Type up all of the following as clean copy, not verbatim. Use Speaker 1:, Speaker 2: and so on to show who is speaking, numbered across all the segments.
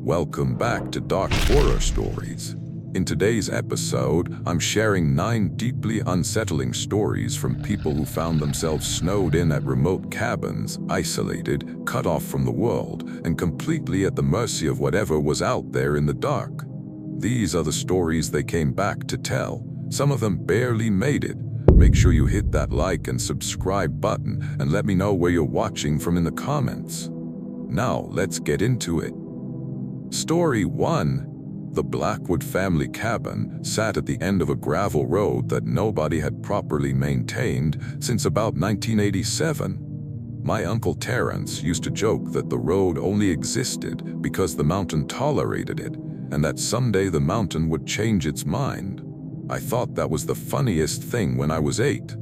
Speaker 1: Welcome back to Dark Horror Stories. In today's episode, I'm sharing 9 deeply unsettling stories from people who found themselves snowed in at remote cabins, isolated, cut off from the world, and completely at the mercy of whatever was out there in the dark. These are the stories they came back to tell. Some of them barely made it. Make sure you hit that like and subscribe button and let me know where you're watching from in the comments. Now, let's get into it. Story 1. The Blackwood family cabin sat at the end of a gravel road that nobody had properly maintained since about 1987. My Uncle Terence used to joke that the road only existed because the mountain tolerated it, and that someday the mountain would change its mind. I thought that was the funniest thing when I was 8.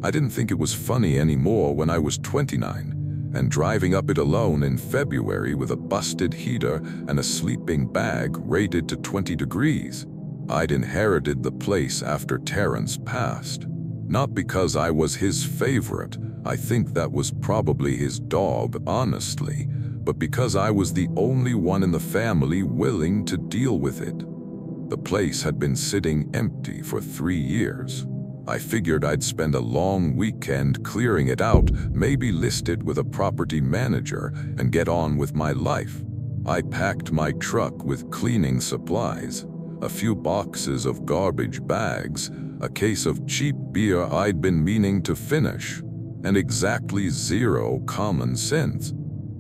Speaker 1: I didn't think it was funny anymore when I was 29. And driving up it alone in February with a busted heater and a sleeping bag rated to 20 degrees. I'd inherited the place after Terence passed. Not because I was his favorite, I think that was probably his dog, honestly, but because I was the only one in the family willing to deal with it. The place had been sitting empty for 3 years. I figured I'd spend a long weekend clearing it out, maybe list it with a property manager, and get on with my life. I packed my truck with cleaning supplies, a few boxes of garbage bags, a case of cheap beer I'd been meaning to finish, and exactly 0 common sense.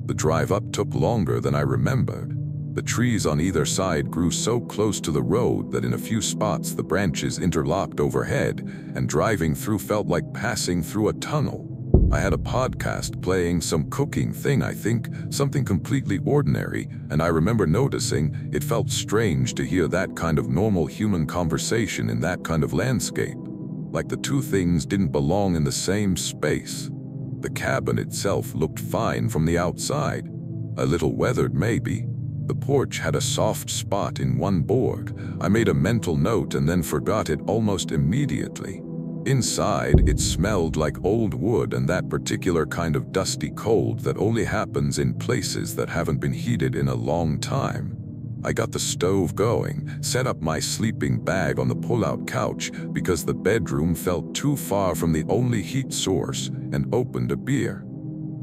Speaker 1: The drive up took longer than I remembered. The trees on either side grew so close to the road that in a few spots the branches interlocked overhead, and driving through felt like passing through a tunnel. I had a podcast playing, some cooking thing I think, something completely ordinary, and I remember noticing it felt strange to hear that kind of normal human conversation in that kind of landscape. Like the two things didn't belong in the same space. The cabin itself looked fine from the outside. A little weathered maybe. The porch had a soft spot in one board. I made a mental note and then forgot it almost immediately. Inside, it smelled like old wood and that particular kind of dusty cold that only happens in places that haven't been heated in a long time. I got the stove going, set up my sleeping bag on the pull-out couch because the bedroom felt too far from the only heat source, and opened a beer.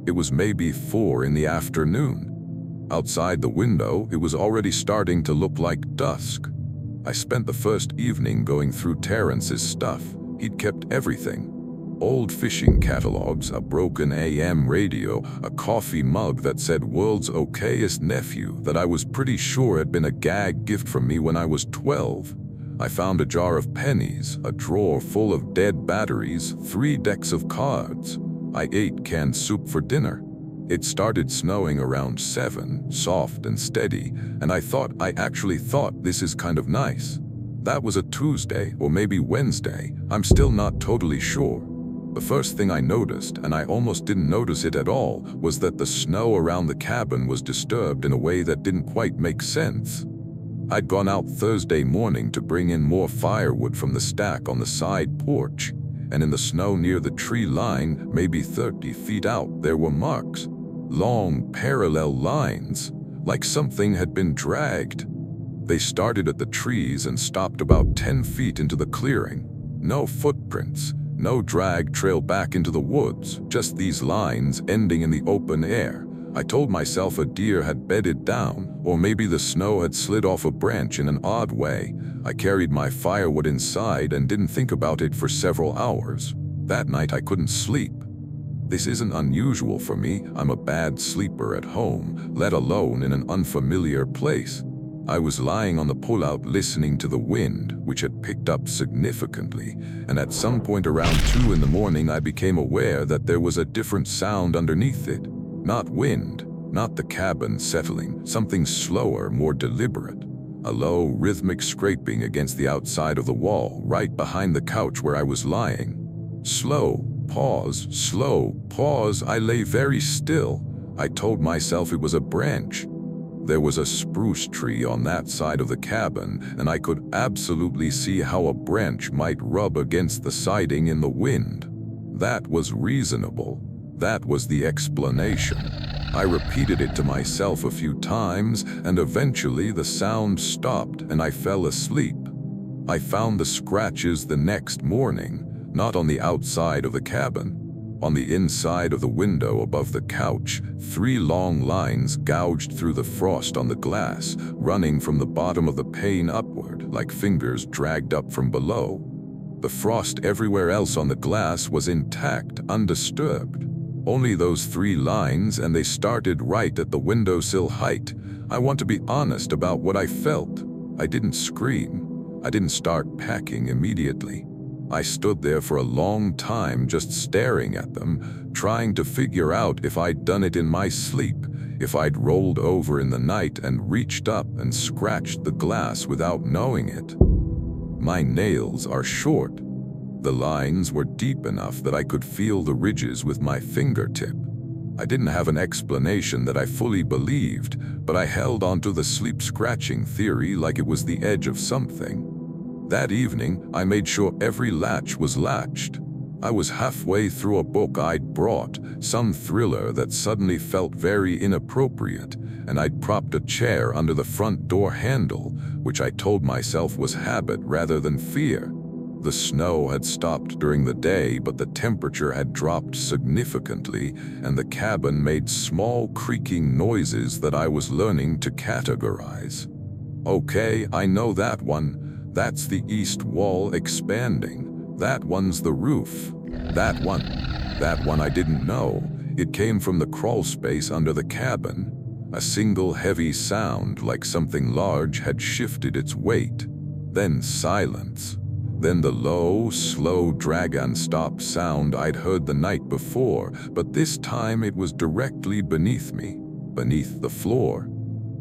Speaker 1: It was maybe 4 in the afternoon. Outside the window, it was already starting to look like dusk. I spent the first evening going through Terence's stuff. He'd kept everything. Old fishing catalogs, a broken AM radio, a coffee mug that said "World's Okayest Nephew" that I was pretty sure had been a gag gift from me when I was 12. I found a jar of pennies, a drawer full of dead batteries, 3 decks of cards. I ate canned soup for dinner. It started snowing around 7, soft and steady, and I actually thought this is kind of nice. That was a Tuesday or maybe Wednesday, I'm still not totally sure. The first thing I noticed, and I almost didn't notice it at all, was that the snow around the cabin was disturbed in a way that didn't quite make sense. I'd gone out Thursday morning to bring in more firewood from the stack on the side porch, and in the snow near the tree line, maybe 30 feet out, there were marks. Long, parallel lines, like something had been dragged. They started at the trees and stopped about 10 feet into the clearing. No footprints, no drag trail back into the woods, just these lines ending in the open air. I told myself a deer had bedded down, or maybe the snow had slid off a branch in an odd way. I carried my firewood inside and didn't think about it for several hours. That night I couldn't sleep. This isn't unusual for me. I'm a bad sleeper at home, let alone in an unfamiliar place. I was lying on the pullout listening to the wind, which had picked up significantly, and at some point around 2 in the morning I became aware that there was a different sound underneath it. Not wind, not the cabin settling, something slower, more deliberate. A low, rhythmic scraping against the outside of the wall, right behind the couch where I was lying. Slow pause, I lay very still. I told myself it was a branch. There was a spruce tree on that side of the cabin, and I could absolutely see how a branch might rub against the siding in the wind. That was reasonable. that was the explanation. I repeated it to myself a few times, and eventually the sound stopped and I fell asleep. I found the scratches the next morning, not on the outside of the cabin. On the inside of the window above the couch, 3 long lines gouged through the frost on the glass, running from the bottom of the pane upward, like fingers dragged up from below. The frost everywhere else on the glass was intact, undisturbed. Only those 3 lines, and they started right at the windowsill height. I want to be honest about what I felt. I didn't scream. I didn't start packing immediately. I stood there for a long time just staring at them, trying to figure out if I'd done it in my sleep, if I'd rolled over in the night and reached up and scratched the glass without knowing it. My nails are short. The lines were deep enough that I could feel the ridges with my fingertip. I didn't have an explanation that I fully believed, but I held onto the sleep scratching theory like it was the edge of something. That evening, I made sure every latch was latched. I was halfway through a book I'd brought, some thriller that suddenly felt very inappropriate, and I'd propped a chair under the front door handle, which I told myself was habit rather than fear. The snow had stopped during the day, but the temperature had dropped significantly, and the cabin made small creaking noises that I was learning to categorize. Okay, I know that one. That's the east wall expanding. That one's the roof. That one I didn't know. It came from the crawl space under the cabin. A single heavy sound like something large had shifted its weight. Then silence. Then the low, slow drag-and stop sound I'd heard the night before, but this time it was directly beneath me, beneath the floor.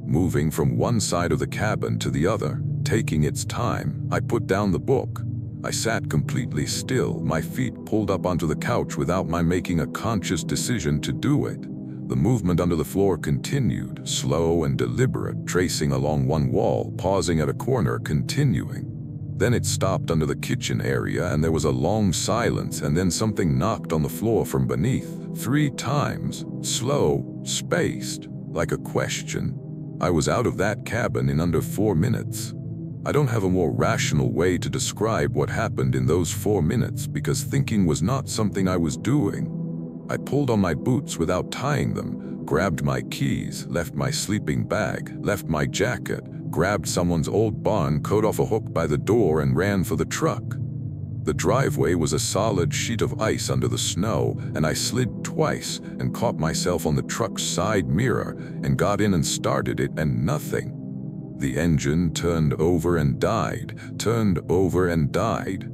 Speaker 1: Moving from one side of the cabin to the other, taking its time, I put down the book. I sat completely still, my feet pulled up onto the couch without my making a conscious decision to do it. The movement under the floor continued, slow and deliberate, tracing along one wall, pausing at a corner, continuing. Then it stopped under the kitchen area and there was a long silence, and then something knocked on the floor from beneath, 3 times, slow, spaced, like a question. I was out of that cabin in under 4 minutes. I don't have a more rational way to describe what happened in those 4 minutes because thinking was not something I was doing. I pulled on my boots without tying them, grabbed my keys, left my sleeping bag, left my jacket, grabbed someone's old barn coat off a hook by the door and ran for the truck. The driveway was a solid sheet of ice under the snow, and I slid twice and caught myself on the truck's side mirror and got in and started it, and nothing. The engine turned over and died, turned over and died.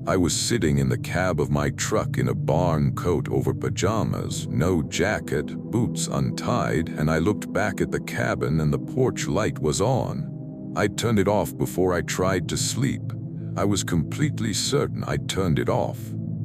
Speaker 1: I was sitting in the cab of my truck in a barn coat over pajamas, no jacket, boots untied, and I looked back at the cabin and the porch light was on. I'd turned it off before I tried to sleep. I was completely certain I'd turned it off.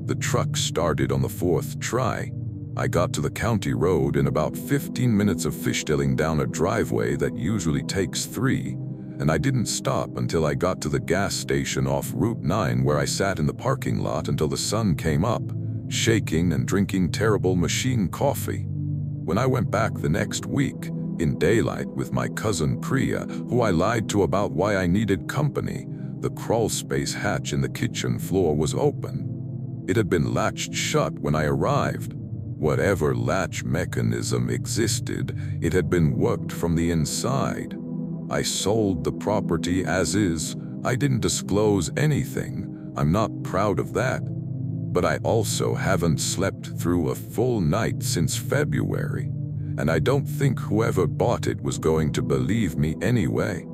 Speaker 1: The truck started on the 4th try. I got to the county road in about 15 minutes of fishtailing down a driveway that usually takes 3, and I didn't stop until I got to the gas station off Route 9, where I sat in the parking lot until the sun came up, shaking and drinking terrible machine coffee. When I went back the next week, in daylight with my cousin Priya, who I lied to about why I needed company, the crawl space hatch in the kitchen floor was open. It had been latched shut when I arrived. Whatever latch mechanism existed, it had been worked from the inside. I sold the property as is. I didn't disclose anything. I'm not proud of that. But I also haven't slept through a full night since February, and I don't think whoever bought it was going to believe me anyway.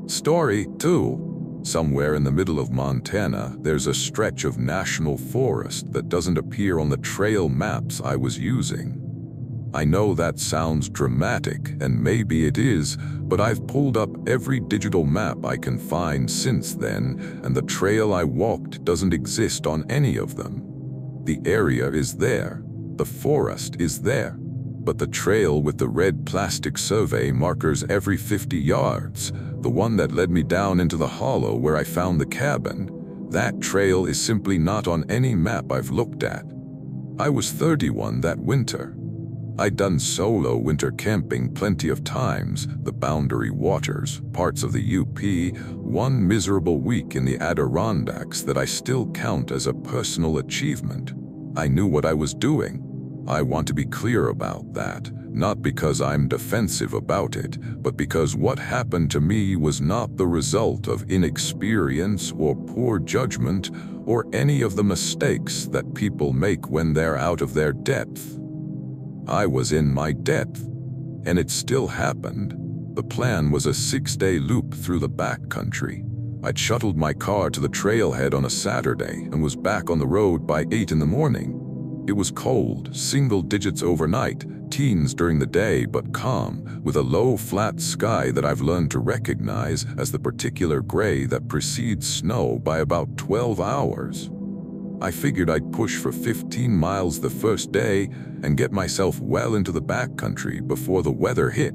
Speaker 1: Story 2. Somewhere in the middle of Montana, there's a stretch of national forest that doesn't appear on the trail maps I was using. I know that sounds dramatic, and maybe it is, but I've pulled up every digital map I can find since then, and the trail I walked doesn't exist on any of them. The area is there, the forest is there, but the trail with the red plastic survey markers every 50 yards, the one that led me down into the hollow where I found the cabin, that trail is simply not on any map I've looked at. I was 31 that winter. I'd done solo winter camping plenty of times, the Boundary Waters, parts of the UP, one miserable week in the Adirondacks that I still count as a personal achievement. I knew what I was doing. I want to be clear about that, not because I'm defensive about it, but because what happened to me was not the result of inexperience or poor judgment or any of the mistakes that people make when they're out of their depth. I was in my depth, and it still happened. The plan was a 6-day loop through the backcountry. I'd shuttled my car to the trailhead on a Saturday and was back on the road by 8 in the morning. It was cold, single digits overnight, teens during the day, but calm, with a low, flat sky that I've learned to recognize as the particular gray that precedes snow by about 12 hours. I figured I'd push for 15 miles the first day and get myself well into the backcountry before the weather hit.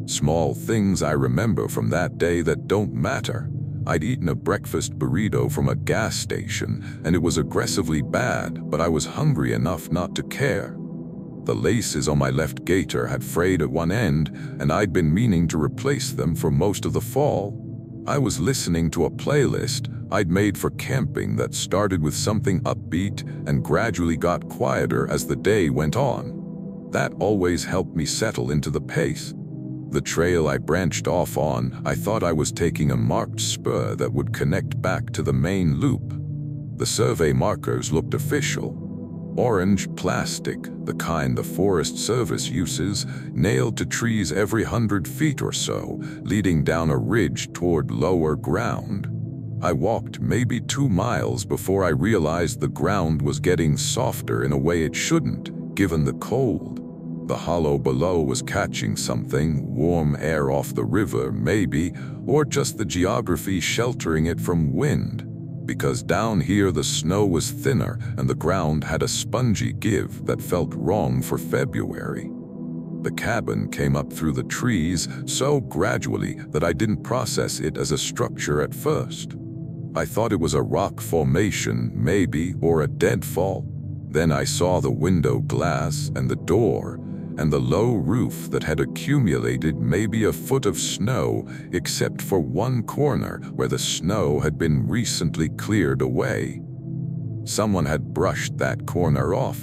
Speaker 1: Small things I remember from that day that don't matter. I'd eaten a breakfast burrito from a gas station, and it was aggressively bad, but I was hungry enough not to care. The laces on my left gaiter had frayed at one end, and I'd been meaning to replace them for most of the fall. I was listening to a playlist I'd made for camping that started with something upbeat and gradually got quieter as the day went on. That always helped me settle into the pace. The trail I branched off on, I thought I was taking a marked spur that would connect back to the main loop. The survey markers looked official. Orange plastic, the kind the Forest Service uses, nailed to trees every 100 feet or so, leading down a ridge toward lower ground. I walked maybe 2 miles before I realized the ground was getting softer in a way it shouldn't, given the cold. The hollow below was catching something, warm air off the river maybe, or just the geography sheltering it from wind. Because down here the snow was thinner and the ground had a spongy give that felt wrong for February. The cabin came up through the trees so gradually that I didn't process it as a structure at first. I thought it was a rock formation, maybe, or a deadfall. Then I saw the window glass and the door, and the low roof that had accumulated maybe a foot of snow, except for one corner where the snow had been recently cleared away. Someone had brushed that corner off.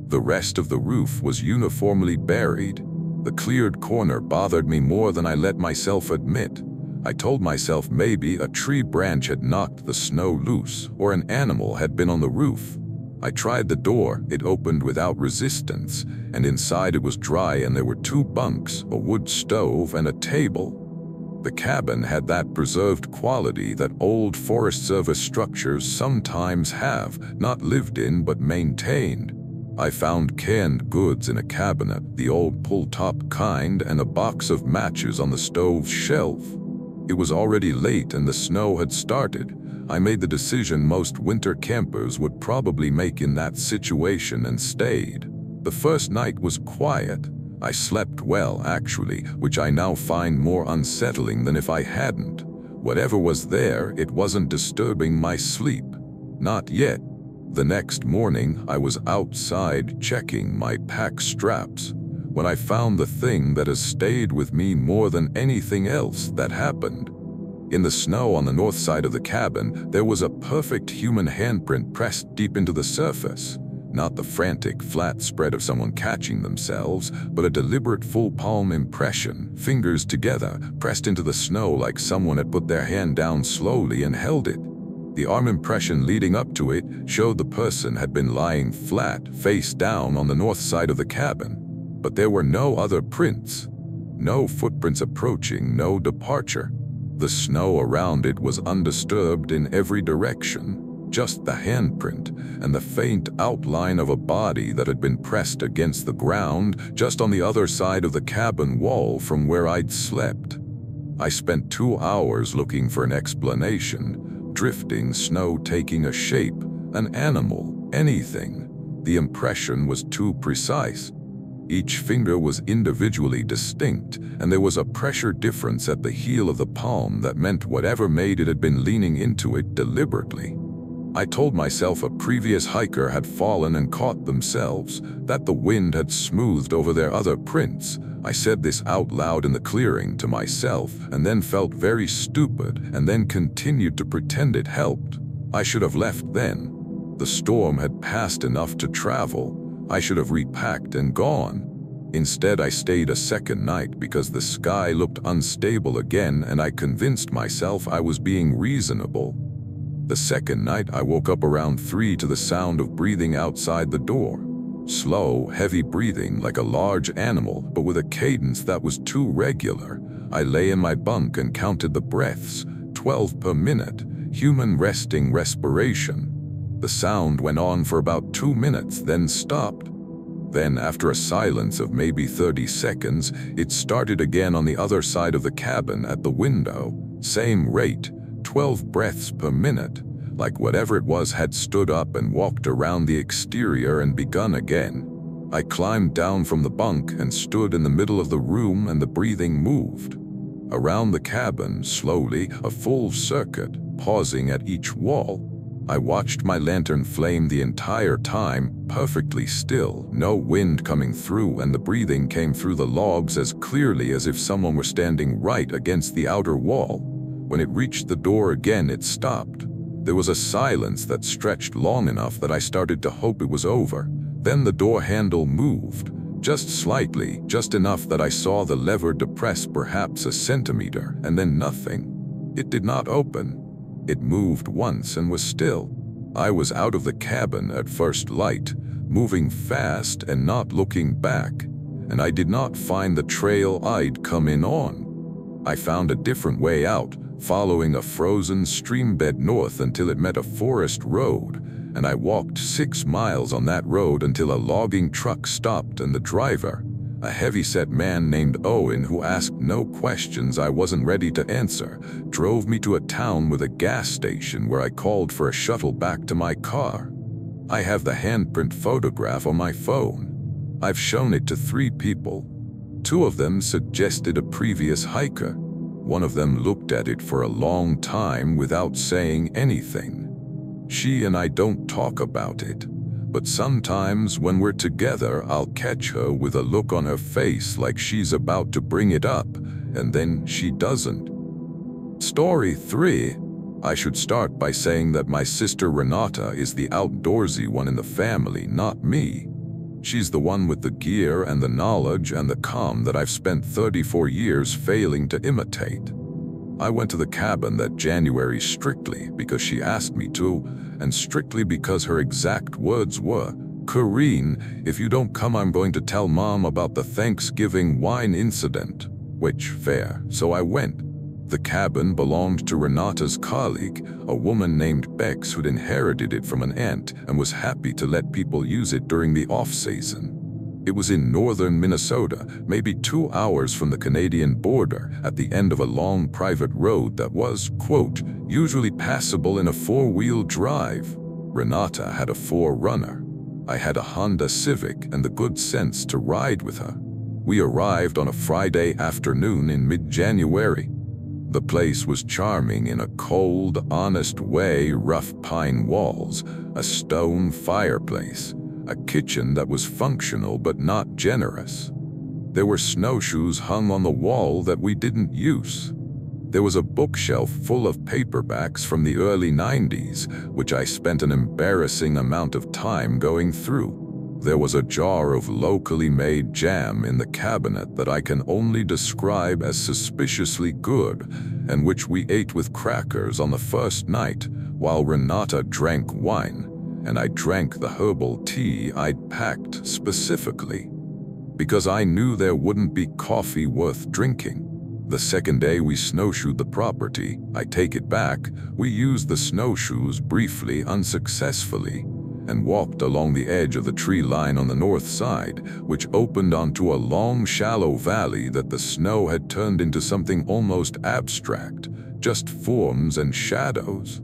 Speaker 1: The rest of the roof was uniformly buried. The cleared corner bothered me more than I let myself admit. I told myself maybe a tree branch had knocked the snow loose, or an animal had been on the roof. I tried the door, it opened without resistance, and inside it was dry and there were 2 bunks, a wood stove, and a table. The cabin had that preserved quality that old Forest Service structures sometimes have, not lived in but maintained. I found canned goods in a cabinet, the old pull-top kind, and a box of matches on the stove's shelf. It was already late and the snow had started. I made the decision most winter campers would probably make in that situation and stayed. The first night was quiet. I slept well, actually, which I now find more unsettling than if I hadn't. Whatever was there, it wasn't disturbing my sleep. Not yet. The next morning, I was outside checking my pack straps when I found the thing that has stayed with me more than anything else that happened. In the snow on the north side of the cabin, there was a perfect human handprint pressed deep into the surface. Not the frantic, flat spread of someone catching themselves, but a deliberate full palm impression, fingers together, pressed into the snow like someone had put their hand down slowly and held it. The arm impression leading up to it showed the person had been lying flat, face down on the north side of the cabin. But there were no other prints. No footprints approaching, no departure. The snow around it was undisturbed in every direction, just the handprint and the faint outline of a body that had been pressed against the ground just on the other side of the cabin wall from where I'd slept. I spent 2 hours looking for an explanation, drifting snow taking a shape, an animal, anything. The impression was too precise. Each finger was individually distinct, and there was a pressure difference at the heel of the palm that meant whatever made it had been leaning into it deliberately. I told myself a previous hiker had fallen and caught themselves, that the wind had smoothed over their other prints. I said this out loud in the clearing to myself, and then felt very stupid, and then continued to pretend it helped. I should have left then. The storm had passed enough to travel. I should have repacked and gone. Instead, I stayed a second night because the sky looked unstable again, and I convinced myself I was being reasonable. The second night, I woke up around 3 to the sound of breathing outside the door. Slow, heavy breathing like a large animal, but with a cadence that was too regular. I lay in my bunk and counted the breaths, 12 per minute, human resting respiration. The sound went on for about 2 minutes, then stopped. Then, after a silence of maybe 30 seconds, it started again on the other side of the cabin at the window. Same rate, 12 breaths per minute, like whatever it was had stood up and walked around the exterior and begun again. I climbed down from the bunk and stood in the middle of the room, and the breathing moved. Around the cabin, slowly, a full circuit, pausing at each wall. I watched my lantern flame the entire time, perfectly still, no wind coming through, and the breathing came through the logs as clearly as if someone were standing right against the outer wall. When it reached the door again, it stopped. There was a silence that stretched long enough that I started to hope it was over. Then the door handle moved, just slightly, just enough that I saw the lever depress perhaps a centimeter, and then nothing. It did not open. It moved once and was still. I was out of the cabin at first light, moving fast and not looking back, and I did not find the trail I'd come in on. I found a different way out, following a frozen stream bed north until it met a forest road, and I walked 6 miles on that road until a logging truck stopped, and the driver, a heavy-set man named Owen who asked no questions I wasn't ready to answer, drove me to a town with a gas station where I called for a shuttle back to my car. I have the handprint photograph on my phone. I've shown it to 3 people. 2 of them suggested a previous hiker. One of them looked at it for a long time without saying anything. She and I don't talk about it. But sometimes when we're together, I'll catch her with a look on her face like she's about to bring it up, and then she doesn't. Story 3. I should start by saying that my sister Renata is the outdoorsy one in the family, not me. She's the one with the gear and the knowledge and the calm that I've spent 34 years failing to imitate. I went to the cabin that January strictly because she asked me to, and strictly because her exact words were, "Corrine, if you don't come, I'm going to tell Mom about the Thanksgiving wine incident." Which, fair, so I went. The cabin belonged to Renata's colleague, a woman named Bex who'd inherited it from an aunt and was happy to let people use it during the off-season. It was in northern Minnesota, maybe 2 hours from the Canadian border, at the end of a long private road that was, quote, usually passable in a 4-wheel drive. Renata had a 4Runner. I had a Honda Civic and the good sense to ride with her. We arrived on a Friday afternoon in mid-January. The place was charming in a cold, honest way, rough pine walls, a stone fireplace, a kitchen that was functional but not generous. There were snowshoes hung on the wall that we didn't use. There was a bookshelf full of paperbacks from the early 90s, which I spent an embarrassing amount of time going through. There was a jar of locally made jam in the cabinet that I can only describe as suspiciously good, and which we ate with crackers on the first night, while Renata drank wine, and I drank the herbal tea I'd packed specifically, because I knew there wouldn't be coffee worth drinking. The second day we snowshoed the property, I take it back, we used the snowshoes briefly unsuccessfully, and walked along the edge of the tree line on the north side, which opened onto a long, shallow valley that the snow had turned into something almost abstract, just forms and shadows.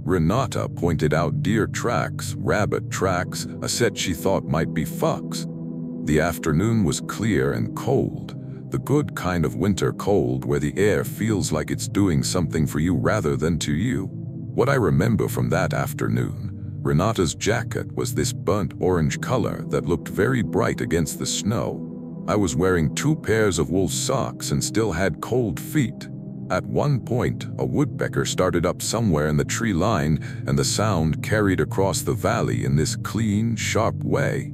Speaker 1: Renata pointed out deer tracks, rabbit tracks, a set she thought might be fox. The afternoon was clear and cold, the good kind of winter cold where the air feels like it's doing something for you rather than to you. What I remember from that afternoon, Renata's jacket was this burnt orange color that looked very bright against the snow. I was wearing 2 pairs of wool socks and still had cold feet. At one point, a woodpecker started up somewhere in the tree line, and the sound carried across the valley in this clean, sharp way.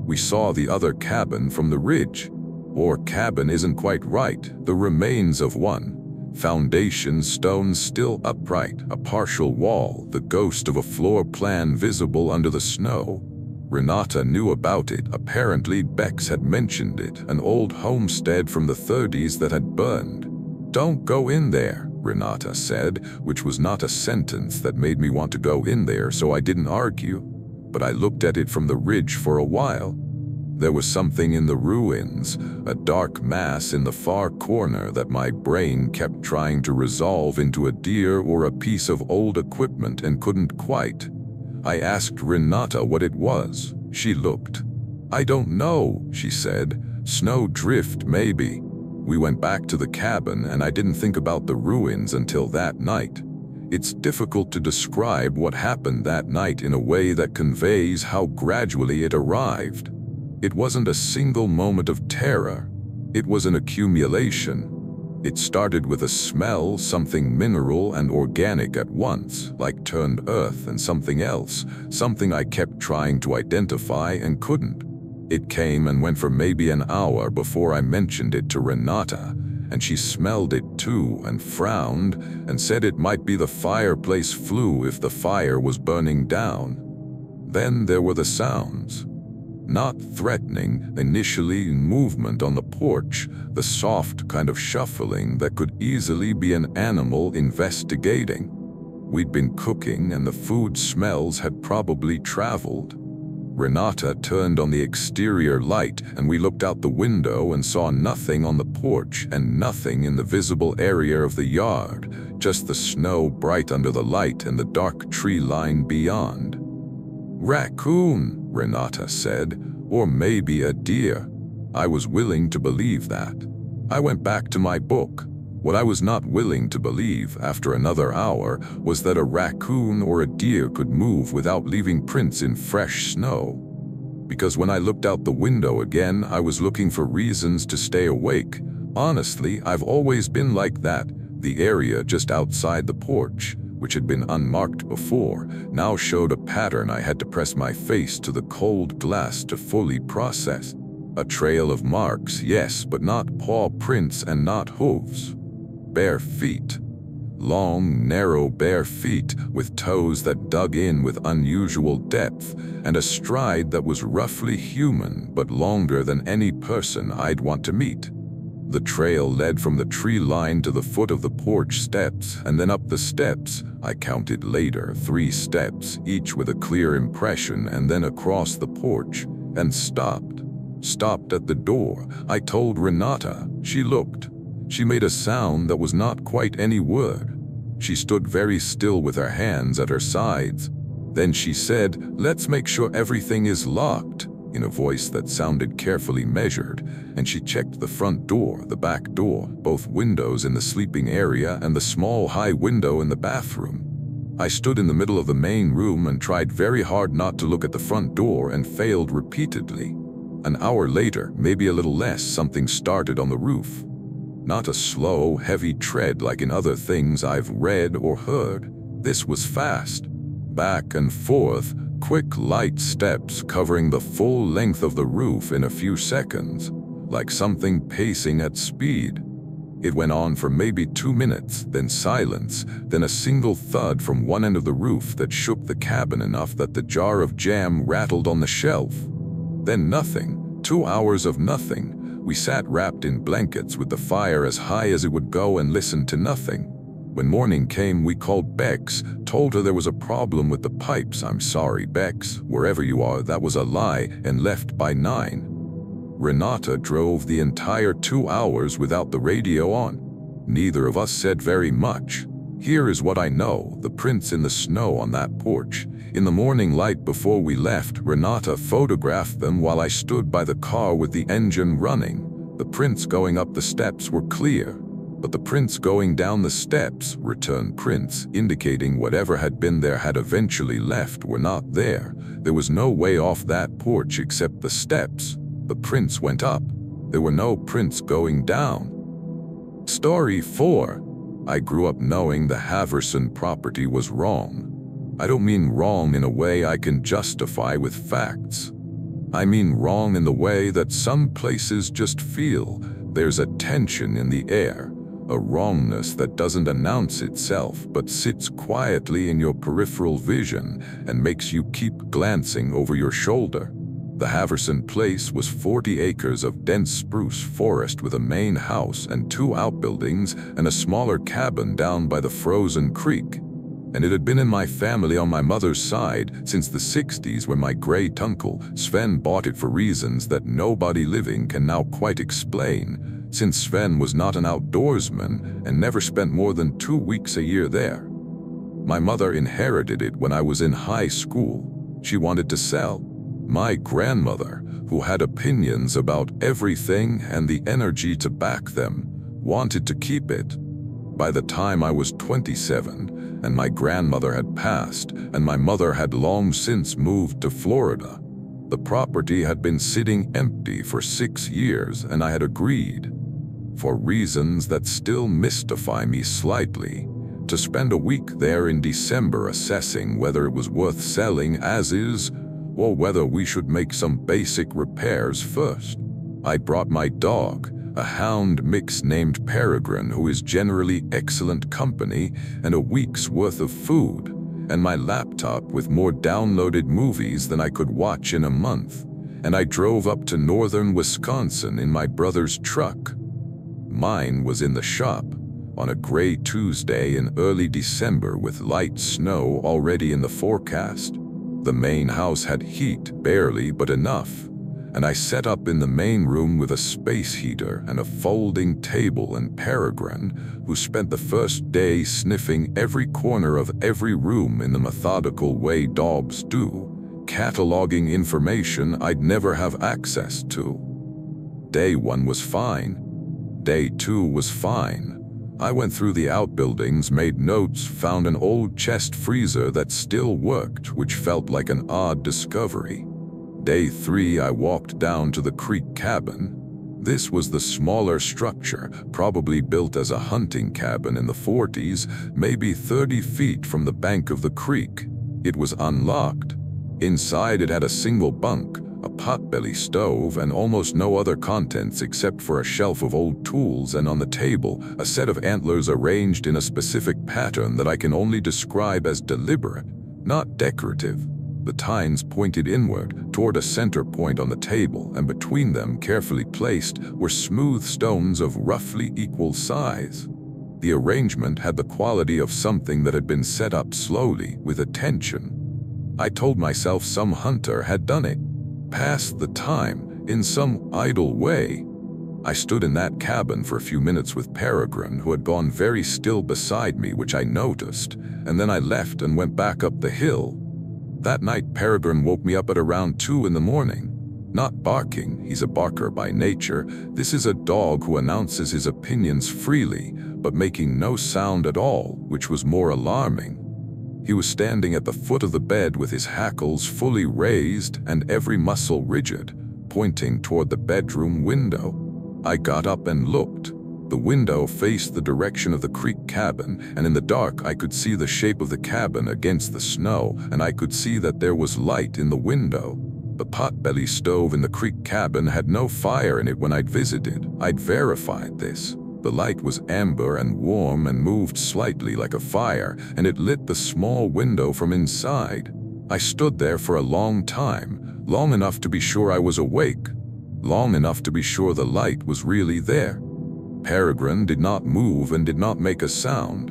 Speaker 1: We saw the other cabin from the ridge. Or cabin isn't quite right, the remains of one. Foundation stones still upright, a partial wall, the ghost of a floor plan visible under the snow. Renata knew about it. Apparently Bex had mentioned it, an old homestead from the 30s that had burned. "Don't go in there," Renata said, which was not a sentence that made me want to go in there, so I didn't argue. But I looked at it from the ridge for a while. There was something in the ruins, a dark mass in the far corner that my brain kept trying to resolve into a deer or a piece of old equipment and couldn't quite. I asked Renata what it was. She looked. "I don't know," she said. "Snow drift, maybe." We went back to the cabin and I didn't think about the ruins until that night. It's difficult to describe what happened that night in a way that conveys how gradually it arrived. It wasn't a single moment of terror. It was an accumulation. It started with a smell, something mineral and organic at once, like turned earth, and something else, something I kept trying to identify and couldn't. It came and went for maybe an hour before I mentioned it to Renata, and she smelled it too and frowned and said it might be the fireplace flue if the fire was burning down. Then there were the sounds. Not threatening, initially movement on the porch, the soft kind of shuffling that could easily be an animal investigating. We'd been cooking and the food smells had probably traveled. Renata turned on the exterior light and we looked out the window and saw nothing on the porch and nothing in the visible area of the yard, just the snow bright under the light and the dark tree line beyond. "Raccoon," Renata said, "or maybe a deer." I was willing to believe that. I went back to my book. What I was not willing to believe after another hour was that a raccoon or a deer could move without leaving prints in fresh snow. Because when I looked out the window again, I was looking for reasons to stay awake. Honestly, I've always been like that. The area just outside the porch, which had been unmarked before, now showed a pattern I had to press my face to the cold glass to fully process. A trail of marks, yes, but not paw prints and not hooves. Bare feet. Long, narrow bare feet with toes that dug in with unusual depth and a stride that was roughly human but longer than any person I'd want to meet. The trail led from the tree line to the foot of the porch steps and then up the steps. I counted later 3 steps, each with a clear impression, and then across the porch and stopped. Stopped at the door. I told Renata. She looked. She made a sound that was not quite any word. She stood very still with her hands at her sides. Then she said, "Let's make sure everything is locked," in a voice that sounded carefully measured, and she checked the front door, the back door, both windows in the sleeping area and the small high window in the bathroom. I stood in the middle of the main room and tried very hard not to look at the front door and failed repeatedly. An hour later, maybe a little less, something started on the roof. Not a slow, heavy tread like in other things I've read or heard. This was fast. Back and forth, quick, light steps covering the full length of the roof in a few seconds, like something pacing at speed. It went on for maybe 2 minutes, then silence, then a single thud from one end of the roof that shook the cabin enough that the jar of jam rattled on the shelf. Then nothing. 2 hours of nothing. We sat wrapped in blankets with the fire as high as it would go and listened to nothing. When morning came, we called Bex, told her there was a problem with the pipes. "I'm sorry, Bex, wherever you are, that was a lie," and left by 9. Renata drove the entire 2 hours without the radio on. Neither of us said very much. Here is what I know, the prints in the snow on that porch. In the morning light before we left, Renata photographed them while I stood by the car with the engine running. The prints going up the steps were clear. But the prints going down the steps, returned prints, indicating whatever had been there had eventually left, were not there. There was no way off that porch except the steps. The prints went up. There were no prints going down. Story 4. I grew up knowing the Haverson property was wrong. I don't mean wrong in a way I can justify with facts. I mean wrong in the way that some places just feel there's a tension in the air, a wrongness that doesn't announce itself but sits quietly in your peripheral vision and makes you keep glancing over your shoulder. The Haverson place was 40 acres of dense spruce forest with a main house and 2 outbuildings and a smaller cabin down by the frozen creek. And it had been in my family on my mother's side since the 60s, when my great uncle Sven bought it for reasons that nobody living can now quite explain, since Sven was not an outdoorsman and never spent more than 2 weeks a year there. My mother inherited it when I was in high school. She wanted to sell. My grandmother, who had opinions about everything and the energy to back them, wanted to keep it. By the time I was 27, and my grandmother had passed, and my mother had long since moved to Florida, the property had been sitting empty for 6 years, and I had agreed, for reasons that still mystify me slightly, to spend a week there in December assessing whether it was worth selling as is, or whether we should make some basic repairs first. I brought my dog, a hound mix named Peregrine, who is generally excellent company, and a week's worth of food, and my laptop with more downloaded movies than I could watch in a month, and I drove up to northern Wisconsin in my brother's truck. Mine was in the shop on a gray Tuesday in early December with light snow already in the forecast. The main house had heat, barely but enough, and I set up in the main room with a space heater and a folding table, and Peregrine, who spent the first day sniffing every corner of every room in the methodical way dogs do, cataloging information I'd never have access to. Day 1 was fine. Day 2 was fine. I went through the outbuildings, made notes, found an old chest freezer that still worked, which felt like an odd discovery. Day 3, I walked down to the creek cabin. This was the smaller structure, probably built as a hunting cabin in the 40s, maybe 30 feet from the bank of the creek. It was unlocked. Inside it had a single bunk, a potbelly stove, and almost no other contents except for a shelf of old tools, and on the table, a set of antlers arranged in a specific pattern that I can only describe as deliberate, not decorative. The tines pointed inward, toward a center point on the table, and between them, carefully placed, were smooth stones of roughly equal size. The arrangement had the quality of something that had been set up slowly, with attention. I told myself some hunter had done it, passed the time, in some idle way. I stood in that cabin for a few minutes with Peregrine, who had gone very still beside me, which I noticed, and then I left and went back up the hill. That night, Peregrine woke me up at around 2 in the morning. Not barking, he's a barker by nature. This is a dog who announces his opinions freely, but making no sound at all, which was more alarming. He was standing at the foot of the bed with his hackles fully raised and every muscle rigid, pointing toward the bedroom window. I got up and looked. The window faced the direction of the creek cabin, and in the dark I could see the shape of the cabin against the snow, and I could see that there was light in the window. The potbelly stove in the creek cabin had no fire in it when I'd visited. I'd verified this. The light was amber and warm and moved slightly like a fire, and it lit the small window from inside. I stood there for a long time, long enough to be sure I was awake, long enough to be sure the light was really there. Peregrine did not move and did not make a sound.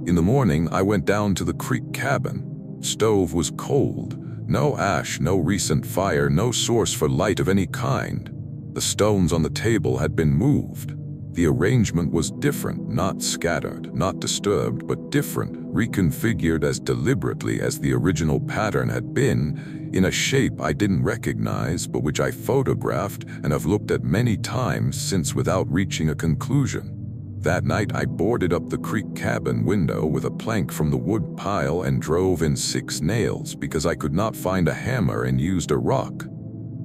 Speaker 1: In the morning, I went down to the creek cabin. Stove was cold. No ash, no recent fire, no source for light of any kind. The stones on the table had been moved. The arrangement was different, not scattered, not disturbed, but different, reconfigured as deliberately as the original pattern had been, in a shape I didn't recognize, but which I photographed and have looked at many times since without reaching a conclusion. That night I boarded up the creek cabin window with a plank from the wood pile and drove in 6 nails because I could not find a hammer and used a rock.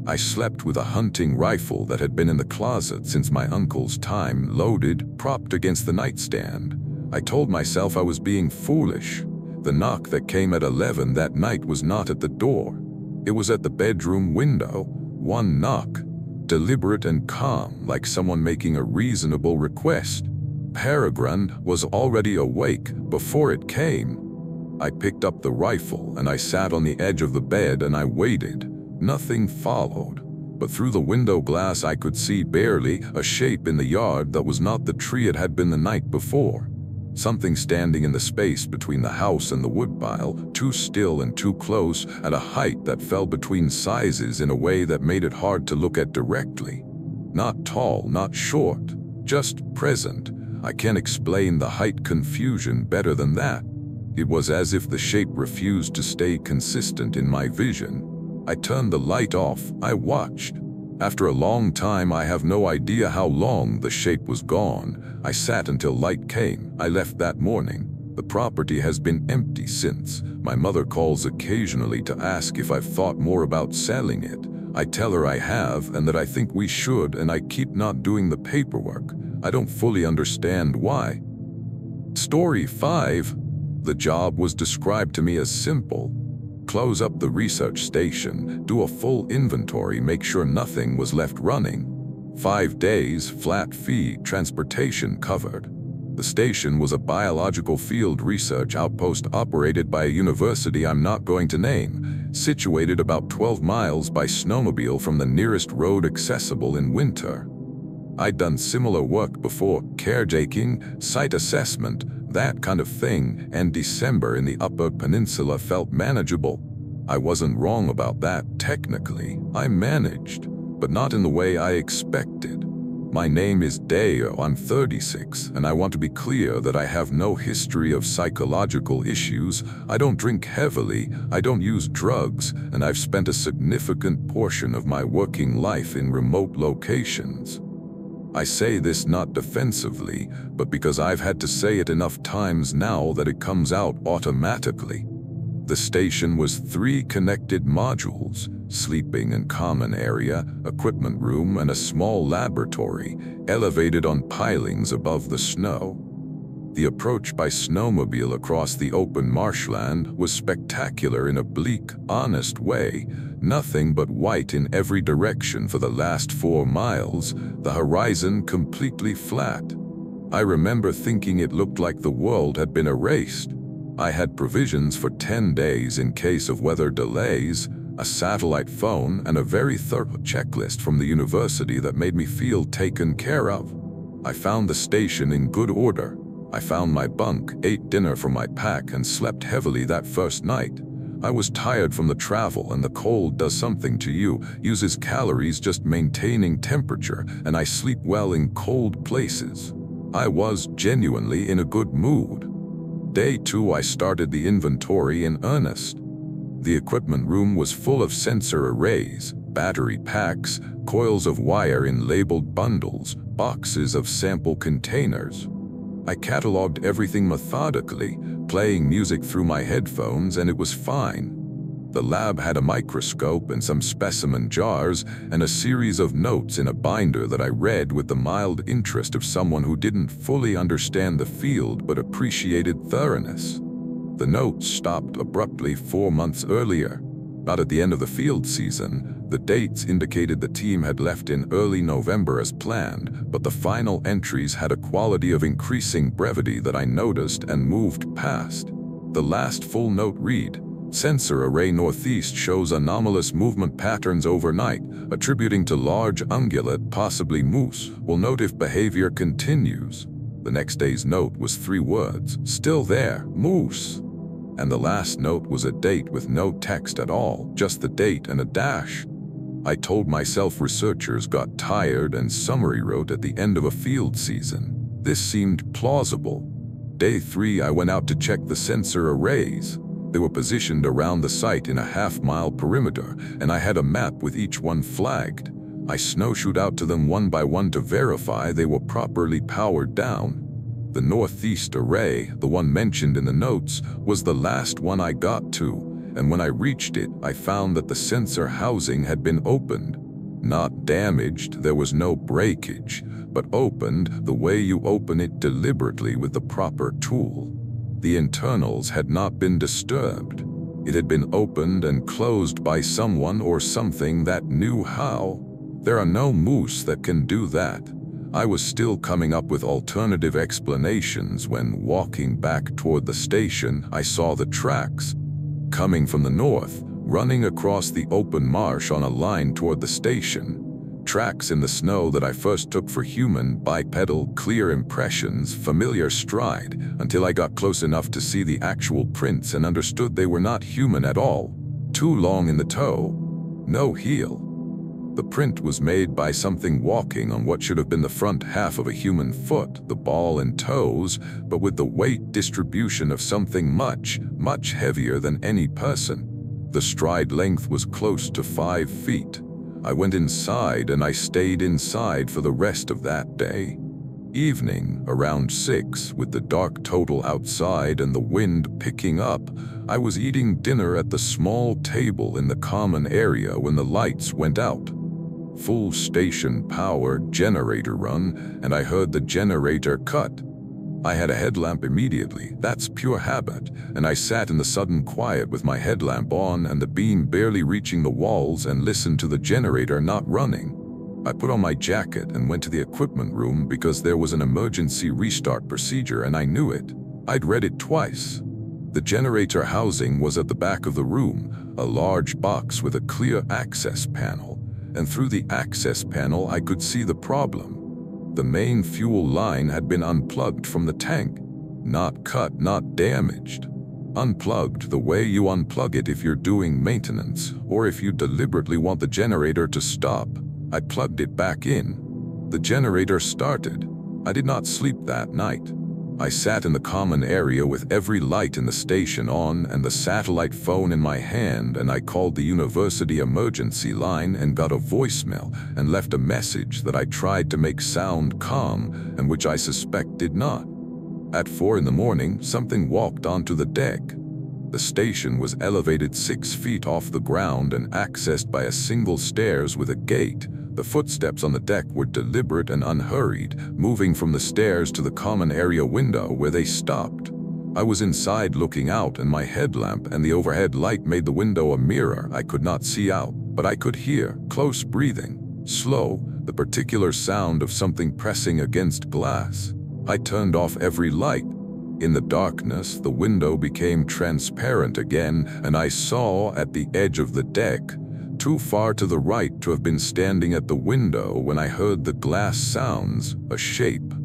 Speaker 1: I slept with a hunting rifle that had been in the closet since my uncle's time, loaded, propped against the nightstand. I told myself I was being foolish. The knock that came at 11 that night was not at the door. It was at the bedroom window. One knock, deliberate and calm, like someone making a reasonable request. Peregrine was already awake before it came. I picked up the rifle and I sat on the edge of the bed and I waited. Nothing followed, but through the window glass I could see barely a shape in the yard that was not the tree it had been the night before. Something standing in the space between the house and the woodpile, too still and too close, at a height that fell between sizes in a way that made it hard to look at directly. Not tall, not short, just present. I can't explain the height confusion better than that. It was as if the shape refused to stay consistent in my vision. I turned the light off. I watched. After a long time, I have no idea how long, the shape was gone. I sat until light came. I left that morning. The property has been empty since. My mother calls occasionally to ask if I've thought more about selling it. I tell her I have and that I think we should, and I keep not doing the paperwork. I don't fully understand why. Story 5. The job was described to me as simple. Close up the research station, do a full inventory, make sure nothing was left running. 5 days, flat fee, transportation covered. The station was a biological field research outpost operated by a university I'm not going to name, situated about 12 miles by snowmobile from the nearest road accessible in winter. I'd done similar work before, caretaking, site assessment, that kind of thing, and December in the Upper Peninsula felt manageable. I wasn't wrong about that, technically. I managed, but not in the way I expected. My name is Deo, I'm 36, and I want to be clear that I have no history of psychological issues. I don't drink heavily, I don't use drugs, and I've spent a significant portion of my working life in remote locations. I say this not defensively, but because I've had to say it enough times now that it comes out automatically. The station was 3 connected modules: sleeping and common area, equipment room, and a small laboratory, elevated on pilings above the snow. The approach by snowmobile across the open marshland was spectacular in a bleak, honest way. Nothing but white in every direction for the last 4 miles, the horizon completely flat. I remember thinking it looked like the world had been erased. I had provisions for 10 days in case of weather delays, a satellite phone, and a very thorough checklist from the university that made me feel taken care of. I found the station in good order. I found my bunk, ate dinner from my pack, and slept heavily that first night. I was tired from the travel, and the cold does something to you, uses calories just maintaining temperature, and I sleep well in cold places. I was genuinely in a good mood. Day 2, I started the inventory in earnest. The equipment room was full of sensor arrays, battery packs, coils of wire in labeled bundles, boxes of sample containers. I cataloged everything methodically, playing music through my headphones, and it was fine. The lab had a microscope and some specimen jars and a series of notes in a binder that I read with the mild interest of someone who didn't fully understand the field but appreciated thoroughness. The notes stopped abruptly 4 months earlier. Not at the end of the field season. The dates indicated the team had left in early November as planned, but the final entries had a quality of increasing brevity that I noticed and moved past. The last full note read, "Sensor array northeast shows anomalous movement patterns overnight, attributing to large ungulate, possibly moose. Will note if behavior continues." The next day's note was 3 words, "Still there, moose." And the last note was a date with no text at all, just the date and a dash. I told myself researchers got tired and summary wrote at the end of a field season. This seemed plausible. Day 3, I went out to check the sensor arrays. They were positioned around the site in a half-mile perimeter, and I had a map with each one flagged. I snowshoed out to them one by one to verify they were properly powered down. The northeast array, the one mentioned in the notes, was the last one I got to, and when I reached it, I found that the sensor housing had been opened. Not damaged, there was no breakage, but opened the way you open it deliberately with the proper tool. The internals had not been disturbed. It had been opened and closed by someone or something that knew how. There are no moose that can do that. I was still coming up with alternative explanations when, walking back toward the station, I saw the tracks. Coming from the north, running across the open marsh on a line toward the station. Tracks in the snow that I first took for human, bipedal, clear impressions, familiar stride, until I got close enough to see the actual prints and understood they were not human at all. Too long in the toe. No heel. The print was made by something walking on what should have been the front half of a human foot, the ball and toes, but with the weight distribution of something much, much heavier than any person. The stride length was close to 5 feet. I went inside and I stayed inside for the rest of that day. Evening, around 6, with the dark total outside and the wind picking up, I was eating dinner at the small table in the common area when the lights went out. Full station power generator run, and I heard the generator cut. I had a headlamp immediately, that's pure habit, and I sat in the sudden quiet with my headlamp on and the beam barely reaching the walls and listened to the generator not running. I put on my jacket and went to the equipment room because there was an emergency restart procedure and I knew it. I'd read it twice. The generator housing was at the back of the room, a large box with a clear access panel, and through the access panel I could see the problem. The main fuel line had been unplugged from the tank. Not cut, not damaged. Unplugged the way you unplug it if you're doing maintenance, or if you deliberately want the generator to stop. I plugged it back in. The generator started. I did not sleep that night. I sat in the common area with every light in the station on and the satellite phone in my hand, and I called the university emergency line and got a voicemail and left a message that I tried to make sound calm and which I suspect did not. At 4 in the morning, something walked onto the deck. The station was elevated 6 feet off the ground and accessed by a single stairs with a gate. The footsteps on the deck were deliberate and unhurried, moving from the stairs to the common area window where they stopped. I was inside looking out, and my headlamp and the overhead light made the window a mirror. I could not see out, but I could hear close breathing, slow, the particular sound of something pressing against glass. I turned off every light. In the darkness, the window became transparent again, and I saw at the edge of the deck, too far to the right to have been standing at the window when I heard the glass sounds, a shape.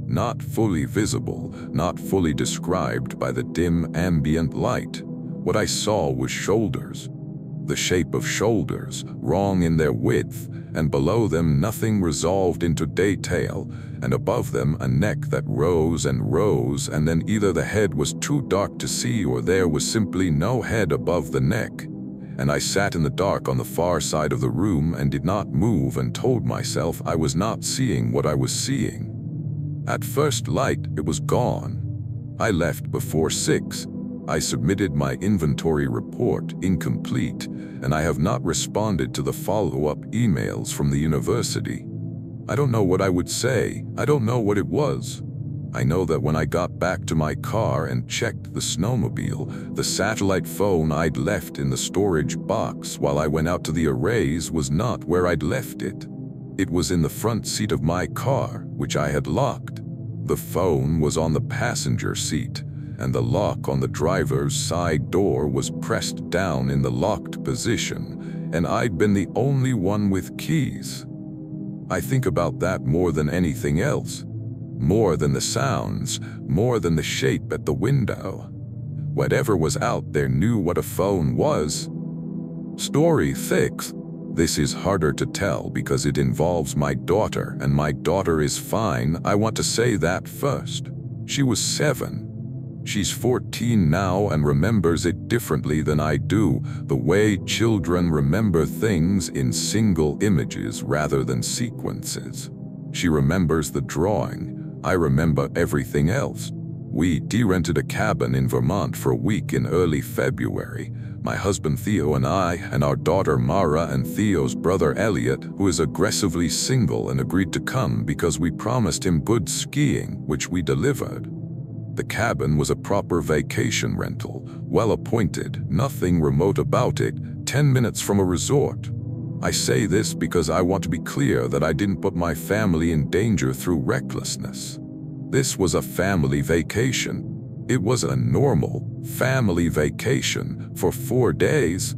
Speaker 1: Not fully visible, not fully described by the dim ambient light. What I saw was shoulders. The shape of shoulders, wrong in their width, and below them nothing resolved into detail, and above them a neck that rose and rose, and then either the head was too dark to see or there was simply no head above the neck. And I sat in the dark on the far side of the room and did not move and told myself I was not seeing what I was seeing. At first light, it was gone. I left before 6. I submitted my inventory report, incomplete, and I have not responded to the follow-up emails from the university. I don't know what I would say. I don't know what it was. I know that when I got back to my car and checked the snowmobile, the satellite phone I'd left in the storage box while I went out to the arrays was not where I'd left it. It was in the front seat of my car, which I had locked. The phone was on the passenger seat, and the lock on the driver's side door was pressed down in the locked position, and I'd been the only one with keys. I think about that more than anything else. More than the sounds, more than the shape at the window. Whatever was out there knew what a phone was. Story 6. This is harder to tell because it involves my daughter, and my daughter is fine. I want to say that first. She was 7. She's 14 now and remembers it differently than I do, the way children remember things in single images rather than sequences. She remembers the drawing, I remember everything else. We de-rented a cabin in Vermont for a week in early February. My husband Theo and I, and our daughter Mara and Theo's brother Elliot, who is aggressively single and agreed to come because we promised him good skiing, which we delivered. The cabin was a proper vacation rental, well appointed, nothing remote about it, 10 minutes from a resort. I say this because I want to be clear that I didn't put my family in danger through recklessness. This was a family vacation. It was a normal family vacation for 4 days.